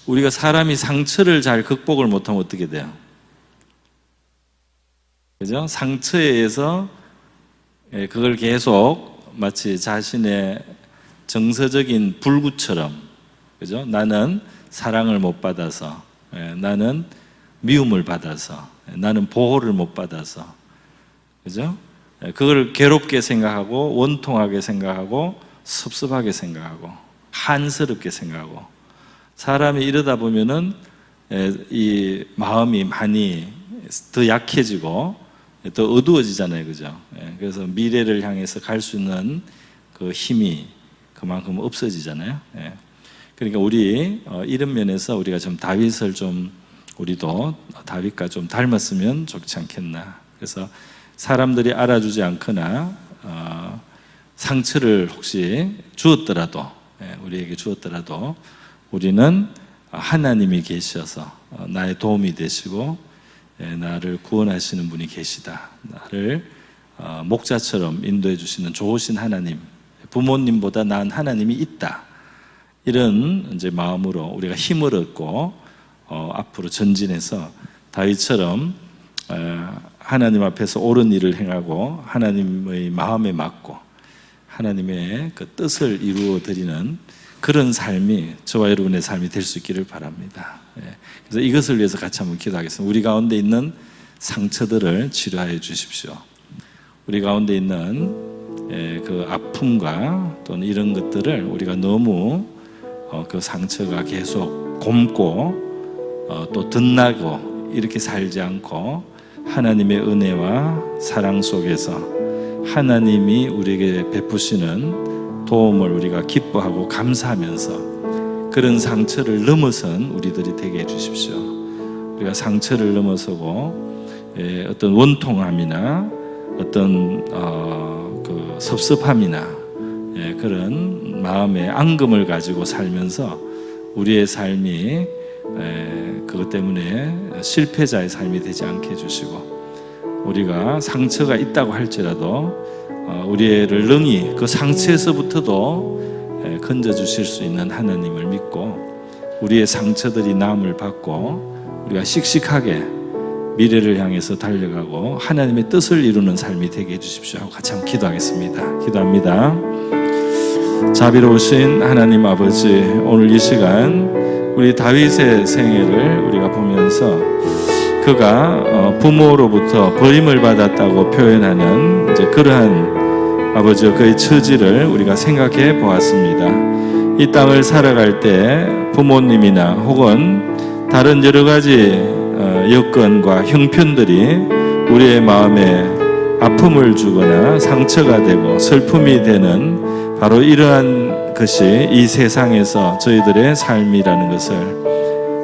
우리가 사람이 상처를 잘 극복을 못하면 어떻게 돼요? 그죠? 상처에 의해서 그걸 계속 마치 자신의 정서적인 불구처럼, 그죠? 나는 사랑을 못 받아서, 나는 미움을 받아서, 나는 보호를 못 받아서, 그죠? 그걸 괴롭게 생각하고 원통하게 생각하고 섭섭하게 생각하고 한스럽게 생각하고, 사람이 이러다 보면은 이 마음이 많이 더 약해지고 더 어두워지잖아요, 그죠? 그래서 미래를 향해서 갈 수 있는 그 힘이 그만큼 없어지잖아요. 그러니까 우리 이런 면에서 우리가 좀 다윗을 좀 우리도 다윗과 좀 닮았으면 좋지 않겠나. 그래서 사람들이 알아주지 않거나 상처를 혹시 주었더라도, 우리에게 주었더라도 우리는 하나님이 계셔서 나의 도움이 되시고 나를 구원하시는 분이 계시다, 나를 목자처럼 인도해 주시는 좋으신 하나님, 부모님보다 나은 하나님이 있다, 이런 이제 마음으로 우리가 힘을 얻고 앞으로 전진해서 다윗처럼 하나님 앞에서 옳은 일을 행하고 하나님의 마음에 맞고 하나님의 그 뜻을 이루어 드리는 그런 삶이 저와 여러분의 삶이 될 수 있기를 바랍니다. 그래서 이것을 위해서 같이 한번 기도하겠습니다. 우리 가운데 있는 상처들을 치료하여 주십시오. 우리 가운데 있는 그 아픔과 또는 이런 것들을 우리가 너무 그 상처가 계속 곪고 또 덧나고 이렇게 살지 않고 하나님의 은혜와 사랑 속에서 하나님이 우리에게 베푸시는 도움을 우리가 기뻐하고 감사하면서 그런 상처를 넘어선 우리들이 되게 해주십시오. 우리가 상처를 넘어서고 어떤 원통함이나 어떤 그 섭섭함이나 그런 마음의 앙금을 가지고 살면서 우리의 삶이 그것 때문에 실패자의 삶이 되지 않게 해주시고, 우리가 상처가 있다고 할지라도 우리를 능히 그 상처에서부터도 건져주실 수 있는 하나님을 믿고 우리의 상처들이 나음을 받고 우리가 씩씩하게 미래를 향해서 달려가고 하나님의 뜻을 이루는 삶이 되게 해주십시오 하고 같이 한번 기도하겠습니다. 기도합니다. 자비로우신 하나님 아버지, 오늘 이 시간 우리 다윗의 생애를 우리가 보면서 그가 부모로부터 버림을 받았다고 표현하는 이제 그러한 아버지 그의 처지를 우리가 생각해 보았습니다. 이 땅을 살아갈 때 부모님이나 혹은 다른 여러 가지 여건과 형편들이 우리의 마음에 아픔을 주거나 상처가 되고 슬픔이 되는 바로 이러한 것이 이 세상에서 저희들의 삶이라는 것을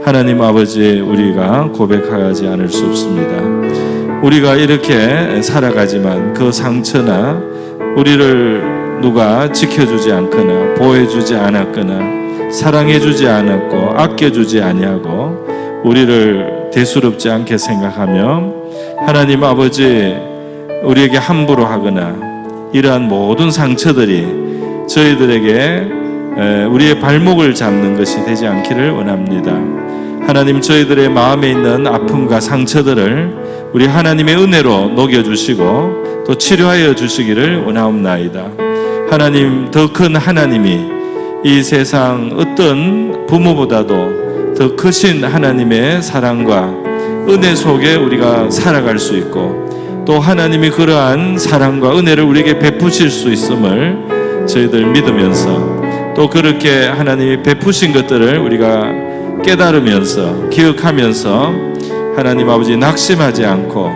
하나님 아버지 우리가 고백하지 않을 수 없습니다. 우리가 이렇게 살아가지만 그 상처나 우리를 누가 지켜주지 않거나 보호해주지 않았거나 사랑해주지 않았고 아껴주지 아니하고 우리를 대수롭지 않게 생각하며 하나님 아버지 우리에게 함부로 하거나 이러한 모든 상처들이 저희들에게 우리의 발목을 잡는 것이 되지 않기를 원합니다. 하나님, 저희들의 마음에 있는 아픔과 상처들을 우리 하나님의 은혜로 녹여주시고 또 치료하여 주시기를 원하옵나이다. 하나님, 더 큰 하나님이 이 세상 어떤 부모보다도 더 크신 하나님의 사랑과 은혜 속에 우리가 살아갈 수 있고 또 하나님이 그러한 사랑과 은혜를 우리에게 베푸실 수 있음을 저희들 믿으면서 또 그렇게 하나님이 베푸신 것들을 우리가 깨달으면서 기억하면서 하나님 아버지 낙심하지 않고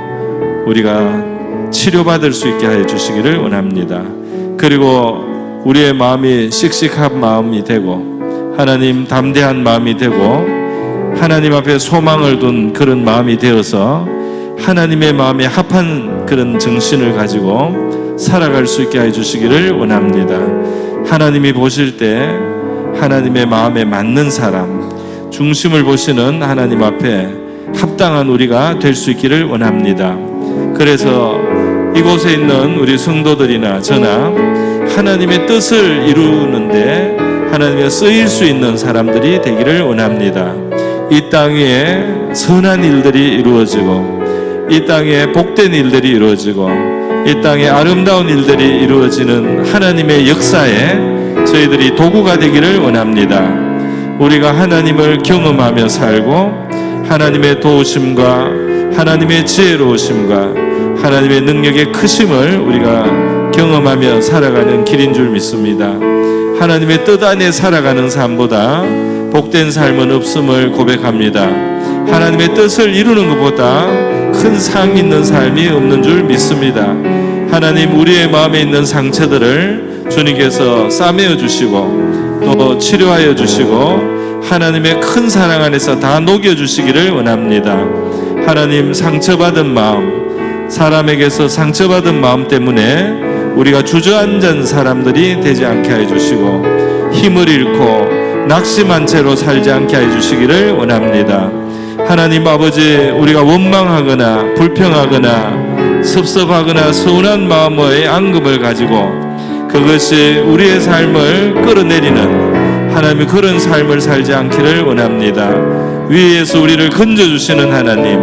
우리가 치료받을 수 있게 하여 주시기를 원합니다. 그리고 우리의 마음이 씩씩한 마음이 되고 하나님 담대한 마음이 되고 하나님 앞에 소망을 둔 그런 마음이 되어서 하나님의 마음에 합한 그런 정신을 가지고 살아갈 수 있게 해주시기를 원합니다. 하나님이 보실 때 하나님의 마음에 맞는 사람, 중심을 보시는 하나님 앞에 합당한 우리가 될 수 있기를 원합니다. 그래서 이곳에 있는 우리 성도들이나 저나 하나님의 뜻을 이루는데 하나님의 쓰일 수 있는 사람들이 되기를 원합니다. 이 땅에 선한 일들이 이루어지고 이 땅에 복된 일들이 이루어지고 이 땅에 아름다운 일들이 이루어지는 하나님의 역사에 저희들이 도구가 되기를 원합니다. 우리가 하나님을 경험하며 살고 하나님의 도우심과 하나님의 지혜로우심과 하나님의 능력의 크심을 우리가 경험하며 살아가는 길인 줄 믿습니다. 하나님의 뜻 안에 살아가는 삶보다 복된 삶은 없음을 고백합니다. 하나님의 뜻을 이루는 것보다 큰 상 있는 삶이 없는 줄 믿습니다. 하나님, 우리의 마음에 있는 상처들을 주님께서 싸매어 주시고 또 치료하여 주시고 하나님의 큰 사랑 안에서 다 녹여 주시기를 원합니다. 하나님, 상처받은 마음, 사람에게서 상처받은 마음 때문에 우리가 주저앉은 사람들이 되지 않게 해주시고 힘을 잃고 낙심한 채로 살지 않게 해주시기를 원합니다. 하나님 아버지, 우리가 원망하거나 불평하거나 섭섭하거나 서운한 마음의 앙금을 가지고 그것이 우리의 삶을 끌어내리는 하나님의 그런 삶을 살지 않기를 원합니다. 위에서 우리를 건져주시는 하나님,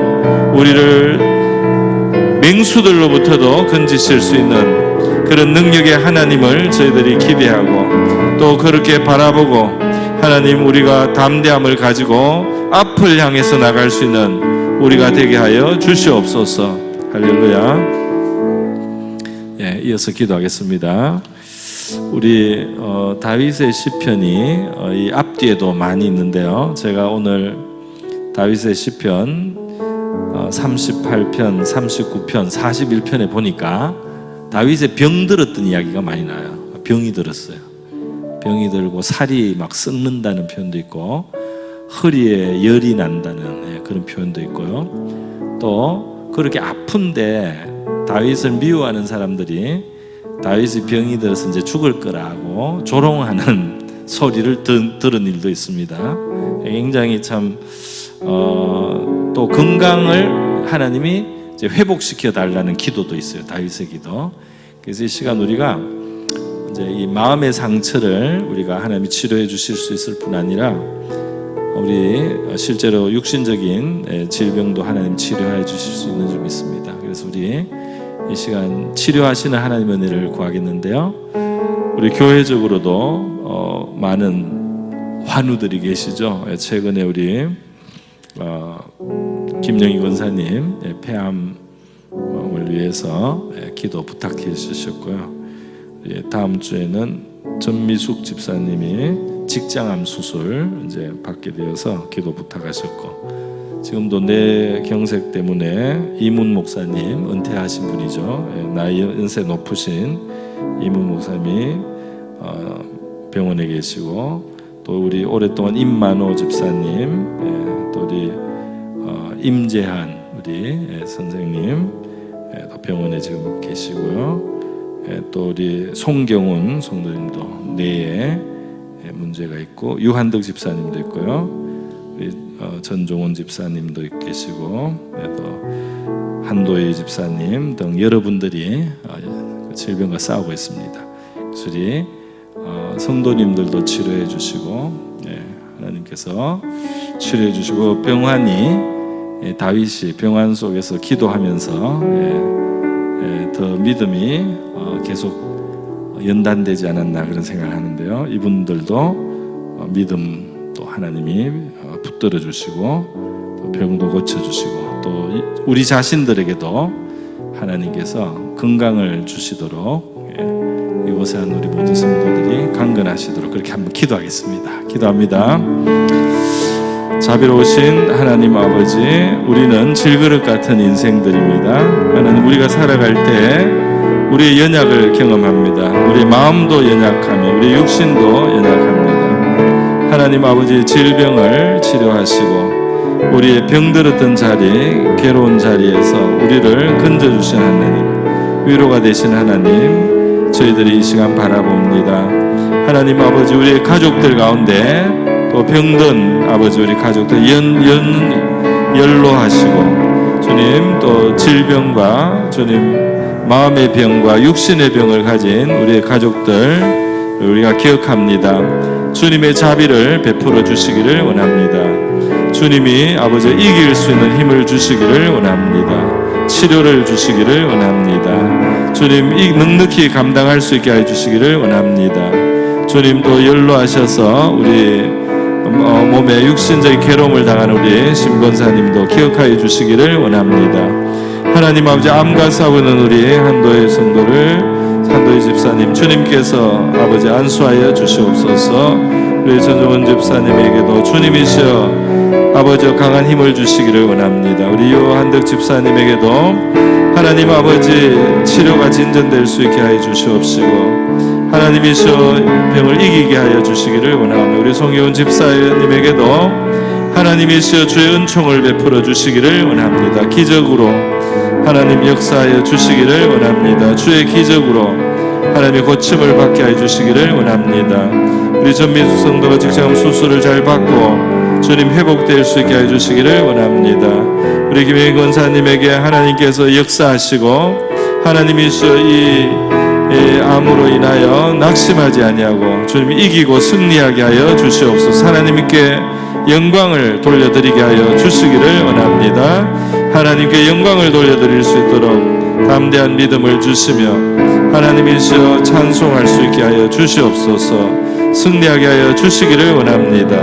우리를 맹수들로부터도 건지실 수 있는 그런 능력의 하나님을 저희들이 기대하고 또 그렇게 바라보고 하나님, 우리가 담대함을 가지고 앞을 향해서 나갈 수 있는 우리가 되게 하여 주시옵소서. 할렐루야. 예, 이어서 기도하겠습니다. 우리 다윗의 시편이 이 앞뒤에도 많이 있는데요. 제가 오늘 다윗의 시편 38편, 39편, 41편에 보니까 다윗의 병 들었던 이야기가 많이 나요. 병이 들었어요. 병이 들고 살이 막 썩는다는 표현도 있고 허리에 열이 난다는 그런 표현도 있고요. 또 그렇게 아픈데 다윗을 미워하는 사람들이 다윗이 병이 들어서 이제 죽을 거라고 조롱하는 소리를 들은 일도 있습니다. 굉장히 참 또 건강을 하나님이 이제 회복시켜 달라는 기도도 있어요. 다윗의 기도. 그래서 이 시간 우리가 이제 이 마음의 상처를 우리가 하나님이 치료해 주실 수 있을 뿐 아니라 우리 실제로 육신적인 질병도 하나님 치료해 주실 수 있는 줄 믿습니다. 그래서 우리 이 시간 치료하시는 하나님의 은혜를 구하겠는데요. 우리 교회적으로도 많은 환우들이 계시죠. 최근에 우리 김영희 권사님 폐암을 위해서 기도 부탁해 주셨고요. 다음 주에는 전미숙 집사님이 직장암 수술 이제 받게 되어서 기도 부탁하셨고, 지금도 뇌 경색 때문에 이문 목사님, 은퇴하신 분이죠. 나이 연세 높으신 이문 목사님이 병원에 계시고, 또 우리 오랫동안 임만호 집사님, 또 우리 임재한 우리 선생님 또 병원에 지금 계시고요. 또 우리 송경훈 성도님도 뇌에 문제가 있고, 유한덕 집사님도 있고요. 우리 전종원 집사님도 계시고, 또 한도희 집사님 등 여러분들이 질병과 싸우고 있습니다. 그래서 우리 성도님들도 치료해 주시고, 하나님께서 치료해 주시고, 병환이 다윗이 병환 속에서 기도하면서 더 믿음이 계속 연단되지 않았나 그런 생각을 하는데요. 이분들도 믿음 또 하나님이 붙들어 주시고 또 병도 고쳐 주시고 또 우리 자신들에게도 하나님께서 건강을 주시도록 이곳에 한 우리 모든 성도들이 강건하시도록 그렇게 한번 기도하겠습니다. 기도합니다. 자비로우신 하나님 아버지, 우리는 질그릇 같은 인생들입니다. 하나님, 우리가 살아갈 때 우리의 연약을 경험합니다. 우리의 마음도 연약하며 우리의 육신도 연약합니다. 하나님 아버지, 질병을 치료하시고 우리의 병들었던 자리, 괴로운 자리에서 우리를 건져주신 하나님, 위로가 되신 하나님, 저희들이 이 시간 바라봅니다. 하나님 아버지, 우리의 가족들 가운데 또 병든 아버지 우리 가족들 연로하시고 주님, 또 질병과 주님 마음의 병과 육신의 병을 가진 우리의 가족들 우리가 기억합니다. 주님의 자비를 베풀어 주시기를 원합니다. 주님이 아버지 이길 수 있는 힘을 주시기를 원합니다. 치료를 주시기를 원합니다. 주님 넉넉히 감당할 수 있게 해주시기를 원합니다. 주님 또 연로하셔서 우리 몸에 육신적인 괴로움을 당하는 우리 심권사님도 기억하여 주시기를 원합니다. 하나님 아버지, 암과 싸우는 우리 한도의 성도를, 한도의 집사님 주님께서 아버지 안수하여 주시옵소서. 우리 전종원 집사님에게도 주님이시여 아버지 강한 힘을 주시기를 원합니다. 우리 요한덕 집사님에게도 하나님 아버지 치료가 진전될 수 있게 하여 주시옵시고 하나님이시여 병을 이기게 하여 주시기를 원합니다. 우리 송혜원 집사님에게도 하나님이시여 주의 은총을 베풀어 주시기를 원합니다. 기적으로 하나님 역사하여 주시기를 원합니다. 주의 기적으로 하나님의 고침을 받게 하여 주시기를 원합니다. 우리 전민수 성도가 직장 수술을 잘 받고 주님 회복될 수 있게 해주시기를 원합니다. 우리 김혜인 권사님에게 하나님께서 역사하시고 하나님이시여 이 암으로 인하여 낙심하지 아니하고 주님 이기고 승리하게 하여 주시옵소서. 하나님께 영광을 돌려드리게 하여 주시기를 원합니다. 하나님께 영광을 돌려드릴 수 있도록 담대한 믿음을 주시며 하나님이시여 찬송할 수 있게 하여 주시옵소서. 승리하게 하여 주시기를 원합니다.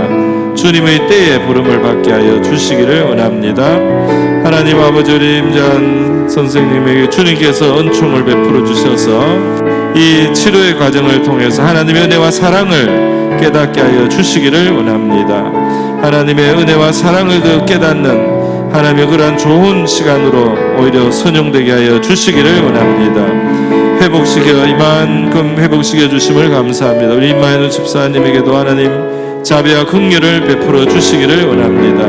주님의 때에 부름을 받게 하여 주시기를 원합니다. 하나님 아버지, 우리 임전 선생님에게 주님께서 은총을 베풀어 주셔서 이 치료의 과정을 통해서 하나님의 은혜와 사랑을 깨닫게 하여 주시기를 원합니다. 하나님의 은혜와 사랑을 더 깨닫는 하나님의 그러한 좋은 시간으로 오히려 선용되게 하여 주시기를 원합니다. 회복시켜 이만큼 회복시켜 주심을 감사합니다. 우리 임마누엘 집사님에게도 하나님 자비와 긍휼을 베풀어 주시기를 원합니다.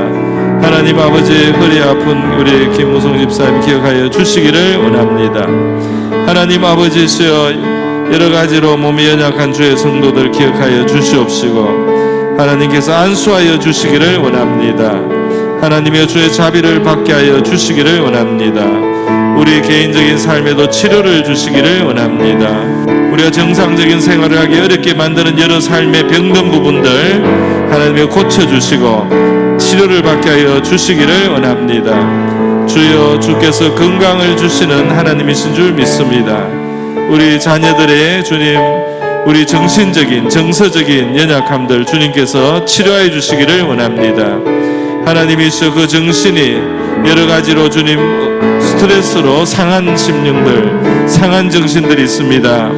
하나님 아버지, 허리 아픈 우리 김무성 집사님 기억하여 주시기를 원합니다. 하나님 아버지시여 여러 가지로 몸이 연약한 주의 성도들 기억하여 주시옵시고 하나님께서 안수하여 주시기를 원합니다. 하나님의 주의 자비를 받게 하여 주시기를 원합니다. 우리 개인적인 삶에도 치료를 주시기를 원합니다. 우리가 정상적인 생활을 하기 어렵게 만드는 여러 삶의 병든 부분들 하나님이 고쳐주시고 치료를 받게 하여 주시기를 원합니다. 주여, 주께서 건강을 주시는 하나님이신 줄 믿습니다. 우리 자녀들의 주님, 우리 정신적인 정서적인 연약함들 주님께서 치료해 주시기를 원합니다. 하나님이시여 그 정신이 여러 가지로 주님 스트레스로 상한 심령들, 상한 정신들이 있습니다.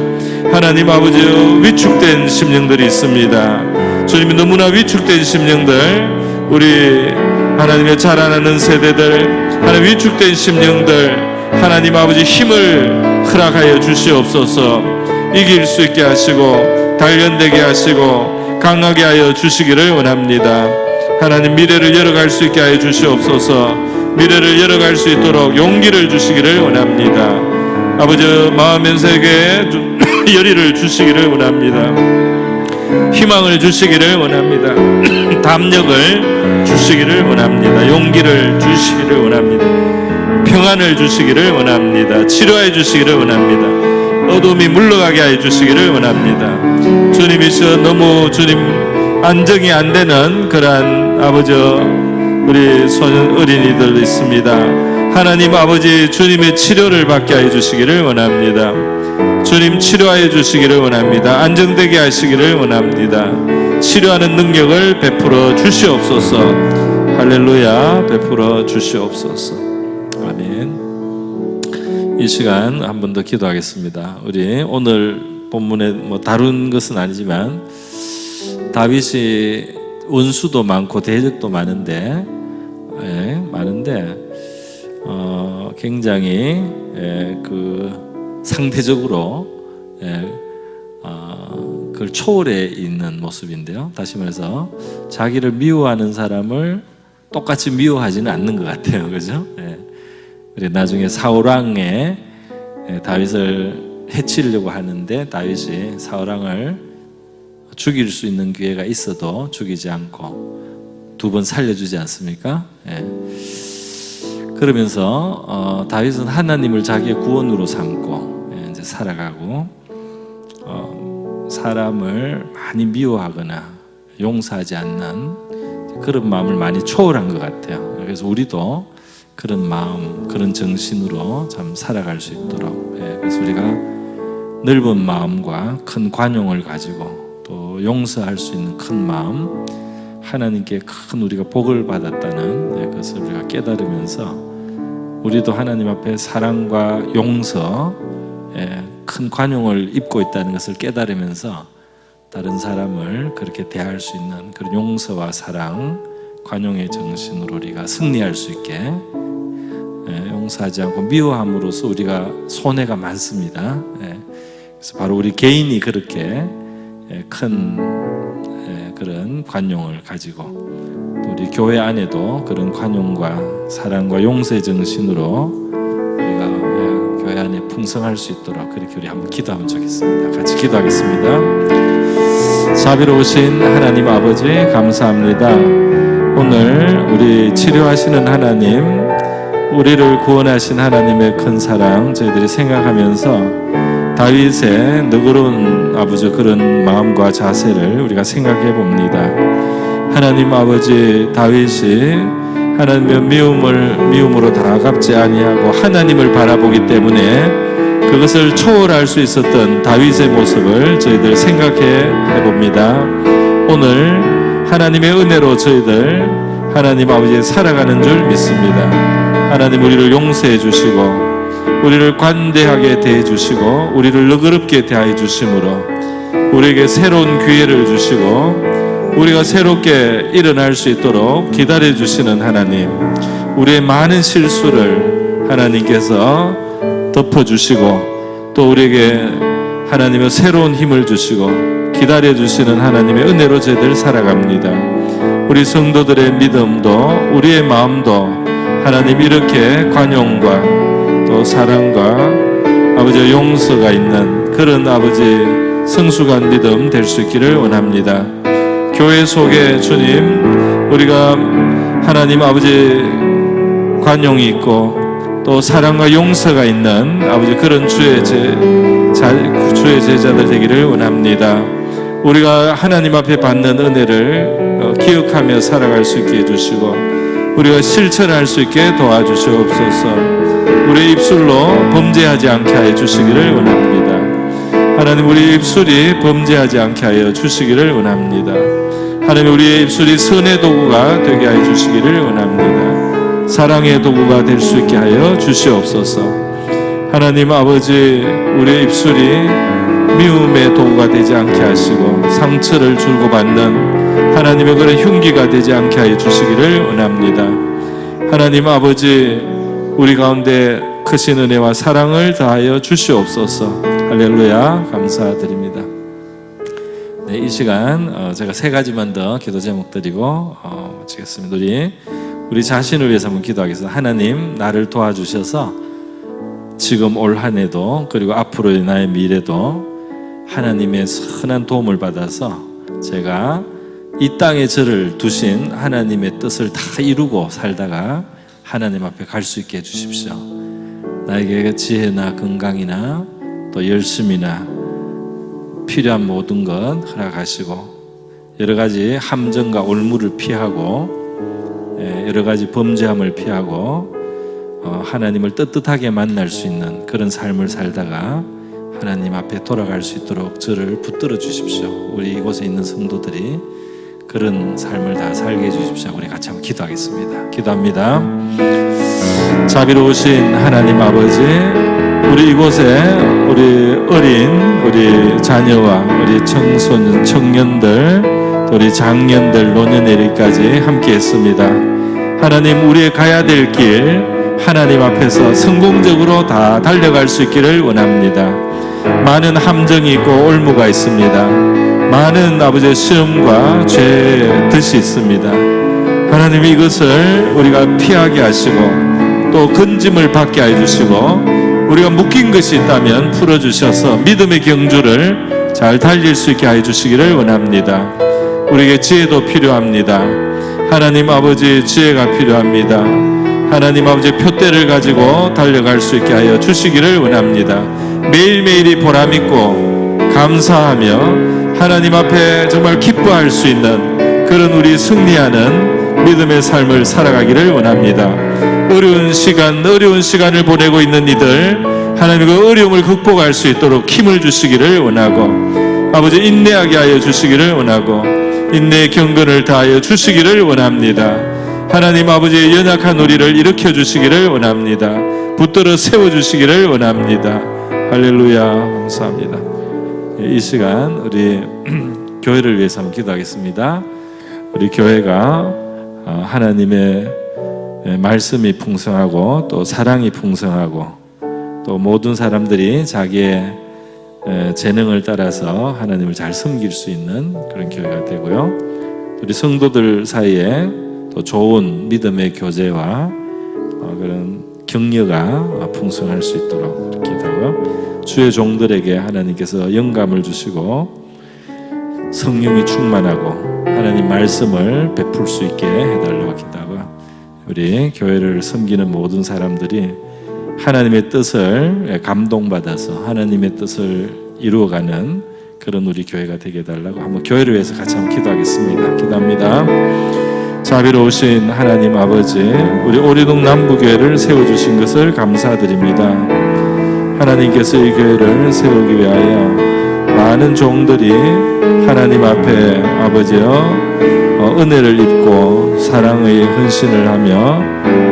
하나님 아버지, 위축된 심령들이 있습니다. 주님이 너무나 위축된 심령들, 우리 하나님의 자라나는 세대들, 하나님 위축된 심령들 하나님 아버지 힘을 허락하여 주시옵소서. 이길 수 있게 하시고 단련되게 하시고 강하게 하여 주시기를 원합니다. 하나님 미래를 열어갈 수 있게 하여 주시옵소서. 미래를 열어갈 수 있도록 용기를 주시기를 원합니다. 아버지, 마음 연세계에 열의를 주시기를 원합니다. 희망을 주시기를 원합니다. 담력을 주시기를 원합니다. 용기를 주시기를 원합니다. 평안을 주시기를 원합니다. 치료해 주시기를 원합니다. 어둠이 물러가게 해 주시기를 원합니다. 주님이시여 너무 주님 안정이 안 되는 그러한 아버지 우리 소년 어린이들 있습니다. 하나님 아버지, 주님의 치료를 받게 해 주시기를 원합니다. 주님 치료하여 주시기를 원합니다. 안정되게 하시기를 원합니다. 치료하는 능력을 베풀어 주시옵소서. 할렐루야, 베풀어 주시옵소서. 아멘. 이 시간 한 번 더 기도하겠습니다. 우리 오늘 본문에 다룬 것은 아니지만 다윗이 원수도 많고 대적도 많은데 굉장히 상대적으로 그걸 초월해 있는 모습인데요. 다시 말해서 자기를 미워하는 사람을 똑같이 미워하지는 않는 것 같아요. 그죠? 예. 그래 나중에 사울왕에 다윗을 해치려고 하는데 다윗이 사울왕을 죽일 수 있는 기회가 있어도 죽이지 않고 2번 살려주지 않습니까? 예. 그러면서 다윗은 하나님을 자기의 구원으로 삼고 이제 살아가고 사람을 많이 미워하거나 용서하지 않는 그런 마음을 많이 초월한 것 같아요. 그래서 우리도 그런 마음, 그런 정신으로 참 살아갈 수 있도록 그래서 우리가 넓은 마음과 큰 관용을 가지고 또 용서할 수 있는 큰 마음, 하나님께 큰 우리가 복을 받았다는 그것을 우리가 깨달으면서 우리도 하나님 앞에 사랑과 용서, 큰 관용을 입고 있다는 것을 깨달으면서 다른 사람을 그렇게 대할 수 있는 그런 용서와 사랑, 관용의 정신으로 우리가 승리할 수 있게 용서하지 않고 미워함으로써 우리가 손해가 많습니다. 그래서 바로 우리 개인이 그렇게 큰 그런 관용을 가지고 또 우리 교회 안에도 그런 관용과 사랑과 용서의 정신으로 우리가 교회 안에 풍성할 수 있도록 그렇게 우리 한번 기도하면 좋겠습니다. 같이 기도하겠습니다. 자비로우신 하나님 아버지 감사합니다. 오늘 우리 치료하시는 하나님, 우리를 구원하신 하나님의 큰 사랑 저희들이 생각하면서 다윗의 너그러운 아버지 그런 마음과 자세를 우리가 생각해 봅니다. 하나님 아버지 다윗이 하나님의 미움으로 다 갚지 아니하고 하나님을 바라보기 때문에 그것을 초월할 수 있었던 다윗의 모습을 저희들 생각해 봅니다. 오늘 하나님의 은혜로 저희들 하나님 아버지 살아가는 줄 믿습니다. 하나님 우리를 용서해 주시고 우리를 관대하게 대해 주시고 우리를 너그럽게 대하여 주심으로 우리에게 새로운 기회를 주시고 우리가 새롭게 일어날 수 있도록 기다려 주시는 하나님, 우리의 많은 실수를 하나님께서 덮어주시고 또 우리에게 하나님의 새로운 힘을 주시고 기다려 주시는 하나님의 은혜로 저희들 살아갑니다. 우리 성도들의 믿음도 우리의 마음도 하나님 이렇게 관용과 또 사랑과 아버지 용서가 있는 그런 아버지 성숙한 믿음 될 수 있기를 원합니다. 교회 속에 주님 우리가 하나님 아버지 관용이 있고 또 사랑과 용서가 있는 아버지 그런 주의 제자들 되기를 원합니다. 우리가 하나님 앞에 받는 은혜를 기억하며 살아갈 수 있게 해주시고 우리가 실천할 수 있게 도와주시옵소서. 우리의 입술로 범죄하지 않게 하여 주시기를 원합니다. 하나님 우리의 입술이 범죄하지 않게 하여 주시기를 원합니다. 하나님 우리의 입술이 선의 도구가 되게 하여 주시기를 원합니다. 사랑의 도구가 될 수 있게 하여 주시옵소서. 하나님 아버지 우리의 입술이 미움의 도구가 되지 않게 하시고 상처를 주고받는 하나님의 그런 흉기가 되지 않게 하여 주시기를 원합니다. 하나님 아버지 우리 가운데 크신 은혜와 사랑을 다하여 주시옵소서. 할렐루야 감사드립니다. 네, 이 시간 제가 3가지만 더 기도 제목 드리고 마치겠습니다. 우리 자신을 위해서 한번 기도하겠습니다. 하나님 나를 도와주셔서 지금 올 한 해도 그리고 앞으로의 나의 미래도 하나님의 선한 도움을 받아서 제가 이 땅에 저를 두신 하나님의 뜻을 다 이루고 살다가 하나님 앞에 갈 수 있게 해주십시오. 나에게 지혜나 건강이나 또 열심이나 필요한 모든 것 허락하시고 여러 가지 함정과 올무를 피하고 여러 가지 범죄함을 피하고 하나님을 떳떳하게 만날 수 있는 그런 삶을 살다가 하나님 앞에 돌아갈 수 있도록 저를 붙들어 주십시오. 우리 이곳에 있는 성도들이 그런 삶을 다 살게 해주십시오. 우리 같이 한번 기도하겠습니다. 기도합니다. 자비로우신 하나님 아버지, 우리 이곳에 우리 어린 우리 자녀와 우리 청소년, 청년들, 우리 장년들, 노년내리까지 함께 했습니다. 하나님 우리의 가야 될 길 하나님 앞에서 성공적으로 다 달려갈 수 있기를 원합니다. 많은 함정이 있고 올무가 있습니다. 많은 아버지의 시험과 죄의 뜻이 있습니다. 하나님 이것을 우리가 피하게 하시고 또 건짐을 받게 해주시고 우리가 묶인 것이 있다면 풀어주셔서 믿음의 경주를 잘 달릴 수 있게 해주시기를 원합니다. 우리에게 지혜도 필요합니다. 하나님 아버지 지혜가 필요합니다. 하나님 아버지 표대를 가지고 달려갈 수 있게 하여 주시기를 원합니다. 매일매일이 보람있고 감사하며 하나님 앞에 정말 기뻐할 수 있는 그런 우리 승리하는 믿음의 삶을 살아가기를 원합니다. 어려운 시간을 보내고 있는 이들 하나님 그 어려움을 극복할 수 있도록 힘을 주시기를 원하고 아버지 인내하게 하여 주시기를 원하고 인내의 경건을 다하여 주시기를 원합니다. 하나님 아버지의 연약한 우리를 일으켜 주시기를 원합니다. 붙들어 세워 주시기를 원합니다. 할렐루야. 감사합니다. 이 시간 우리 교회를 위해서 한번 기도하겠습니다. 우리 교회가 하나님의 말씀이 풍성하고 또 사랑이 풍성하고 또 모든 사람들이 자기의 재능을 따라서 하나님을 잘 섬길 수 있는 그런 교회가 되고요. 우리 성도들 사이에 또 좋은 믿음의 교제와 그런 격려가 풍성할 수 있도록 기도하고요. 주의 종들에게 하나님께서 영감을 주시고 성령이 충만하고 하나님 말씀을 베풀 수 있게 해달라고 기도하고요. 우리 교회를 섬기는 모든 사람들이 하나님의 뜻을 감동받아서 하나님의 뜻을 이루어가는 그런 우리 교회가 되게 해달라고 한번 교회를 위해서 같이 한번 기도하겠습니다. 기도합니다. 자비로우신 하나님 아버지, 우리 오리동 남부교회를 세워주신 것을 감사드립니다. 하나님께서 이 교회를 세우기 위하여 많은 종들이 하나님 앞에 아버지여 은혜를 입고 사랑의 헌신을 하며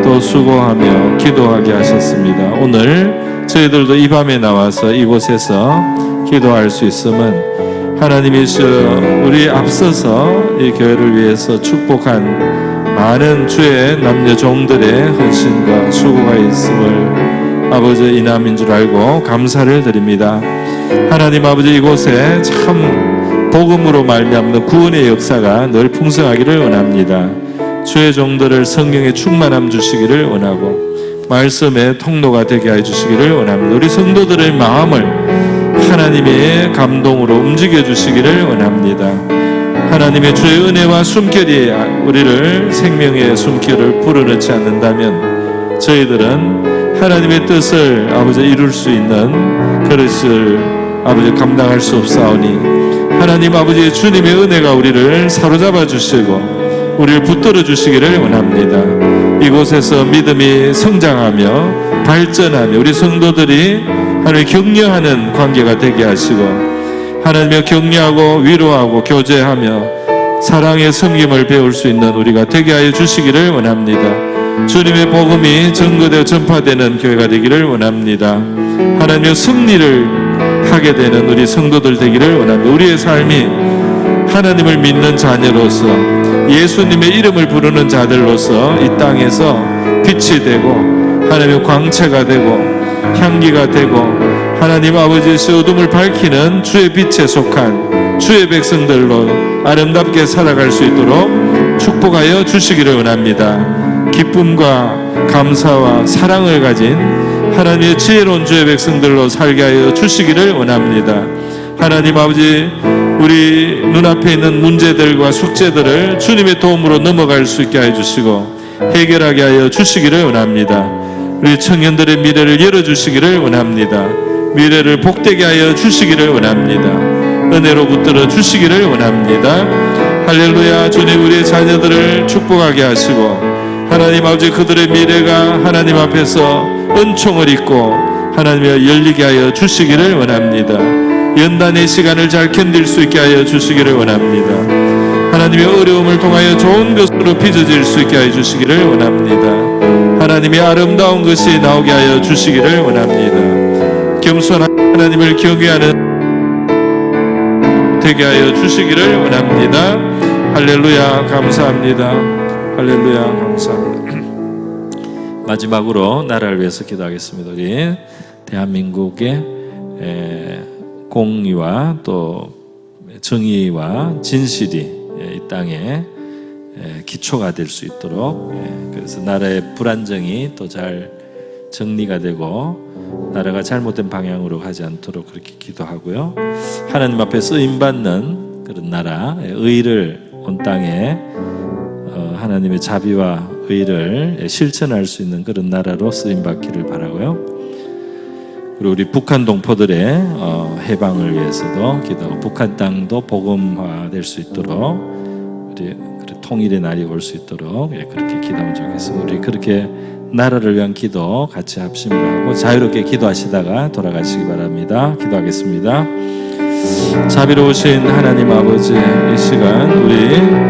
또 수고하며 기도하게 하셨습니다. 오늘 저희들도 이 밤에 나와서 이곳에서 기도할 수 있음은 하나님이시여 우리 앞서서 이 교회를 위해서 축복한 많은 주의 남녀 종들의 헌신과 수고가 있음을 아버지 인함인 줄 알고 감사를 드립니다. 하나님 아버지 이곳에 참 복음으로 말미암는 구원의 역사가 늘 풍성하기를 원합니다. 주의 종들을 성령의 충만함 주시기를 원하고 말씀의 통로가 되게 해주시기를 원합니다. 우리 성도들의 마음을 하나님의 감동으로 움직여 주시기를 원합니다. 하나님의 주의 은혜와 숨결이 우리를 생명의 숨결을 불어넣지 않는다면 저희들은 하나님의 뜻을 아버지 이룰 수 있는 그릇을 아버지 감당할 수 없사오니 하나님 아버지 주님의 은혜가 우리를 사로잡아 주시고 우리를 붙들어 주시기를 원합니다. 이곳에서 믿음이 성장하며 발전하며 우리 성도들이 하나님 격려하는 관계가 되게 하시고 하나님의 격려하고 위로하고 교제하며 사랑의 섬김을 배울 수 있는 우리가 되게 하여 주시기를 원합니다. 주님의 복음이 전거되어 전파되는 교회가 되기를 원합니다. 하나님의 승리를 하게 되는 우리 성도들 되기를 원합니다. 우리의 삶이 하나님을 믿는 자녀로서 예수님의 이름을 부르는 자들로서 이 땅에서 빛이 되고 하나님의 광채가 되고 향기가 되고 하나님 아버지의 어둠을 밝히는 주의 빛에 속한 주의 백성들로 아름답게 살아갈 수 있도록 축복하여 주시기를 원합니다. 기쁨과 감사와 사랑을 가진 하나님의 지혜로운 주의 백성들로 살게 하여 주시기를 원합니다. 하나님 아버지 우리 눈앞에 있는 문제들과 숙제들을 주님의 도움으로 넘어갈 수 있게 해주시고 해결하게 하여 주시기를 원합니다. 우리 청년들의 미래를 열어주시기를 원합니다. 미래를 복되게 하여 주시기를 원합니다. 은혜로 붙들어 주시기를 원합니다. 할렐루야. 주님 우리의 자녀들을 축복하게 하시고 하나님 아버지 그들의 미래가 하나님 앞에서 은총을 입고 하나님의 열리게 하여 주시기를 원합니다. 연단의 시간을 잘 견딜 수 있게 하여 주시기를 원합니다. 하나님의 어려움을 통하여 좋은 것으로 빚어질 수 있게 하여 주시기를 원합니다. 하나님의 아름다운 것이 나오게 하여 주시기를 원합니다. 겸손한 하나님을 경외하는 되게 하여 주시기를 원합니다. 할렐루야. 감사합니다. 할렐루야. 감사합니다. 마지막으로 나라를 위해서 기도하겠습니다. 우리 대한민국의 공의와 또 정의와 진실이 이 땅에 기초가 될 수 있도록, 그래서 나라의 불안정이 또 잘 정리가 되고 나라가 잘못된 방향으로 가지 않도록 그렇게 기도하고요. 하나님 앞에 쓰임받는 그런 나라, 의를 온 땅에 하나님의 자비와 의를 실천할 수 있는 그런 나라로 쓰임받기를 바라고요. 그리고 우리 북한 동포들의 해방을 위해서도 기도하고, 북한 땅도 복음화될 수 있도록 우리 통일의 날이 올 수 있도록 그렇게 기도하면 좋겠습니다. 우리 그렇게 나라를 위한 기도 같이 합심을 하고 자유롭게 기도하시다가 돌아가시기 바랍니다. 기도하겠습니다. 자비로우신 하나님 아버지, 이 시간 우리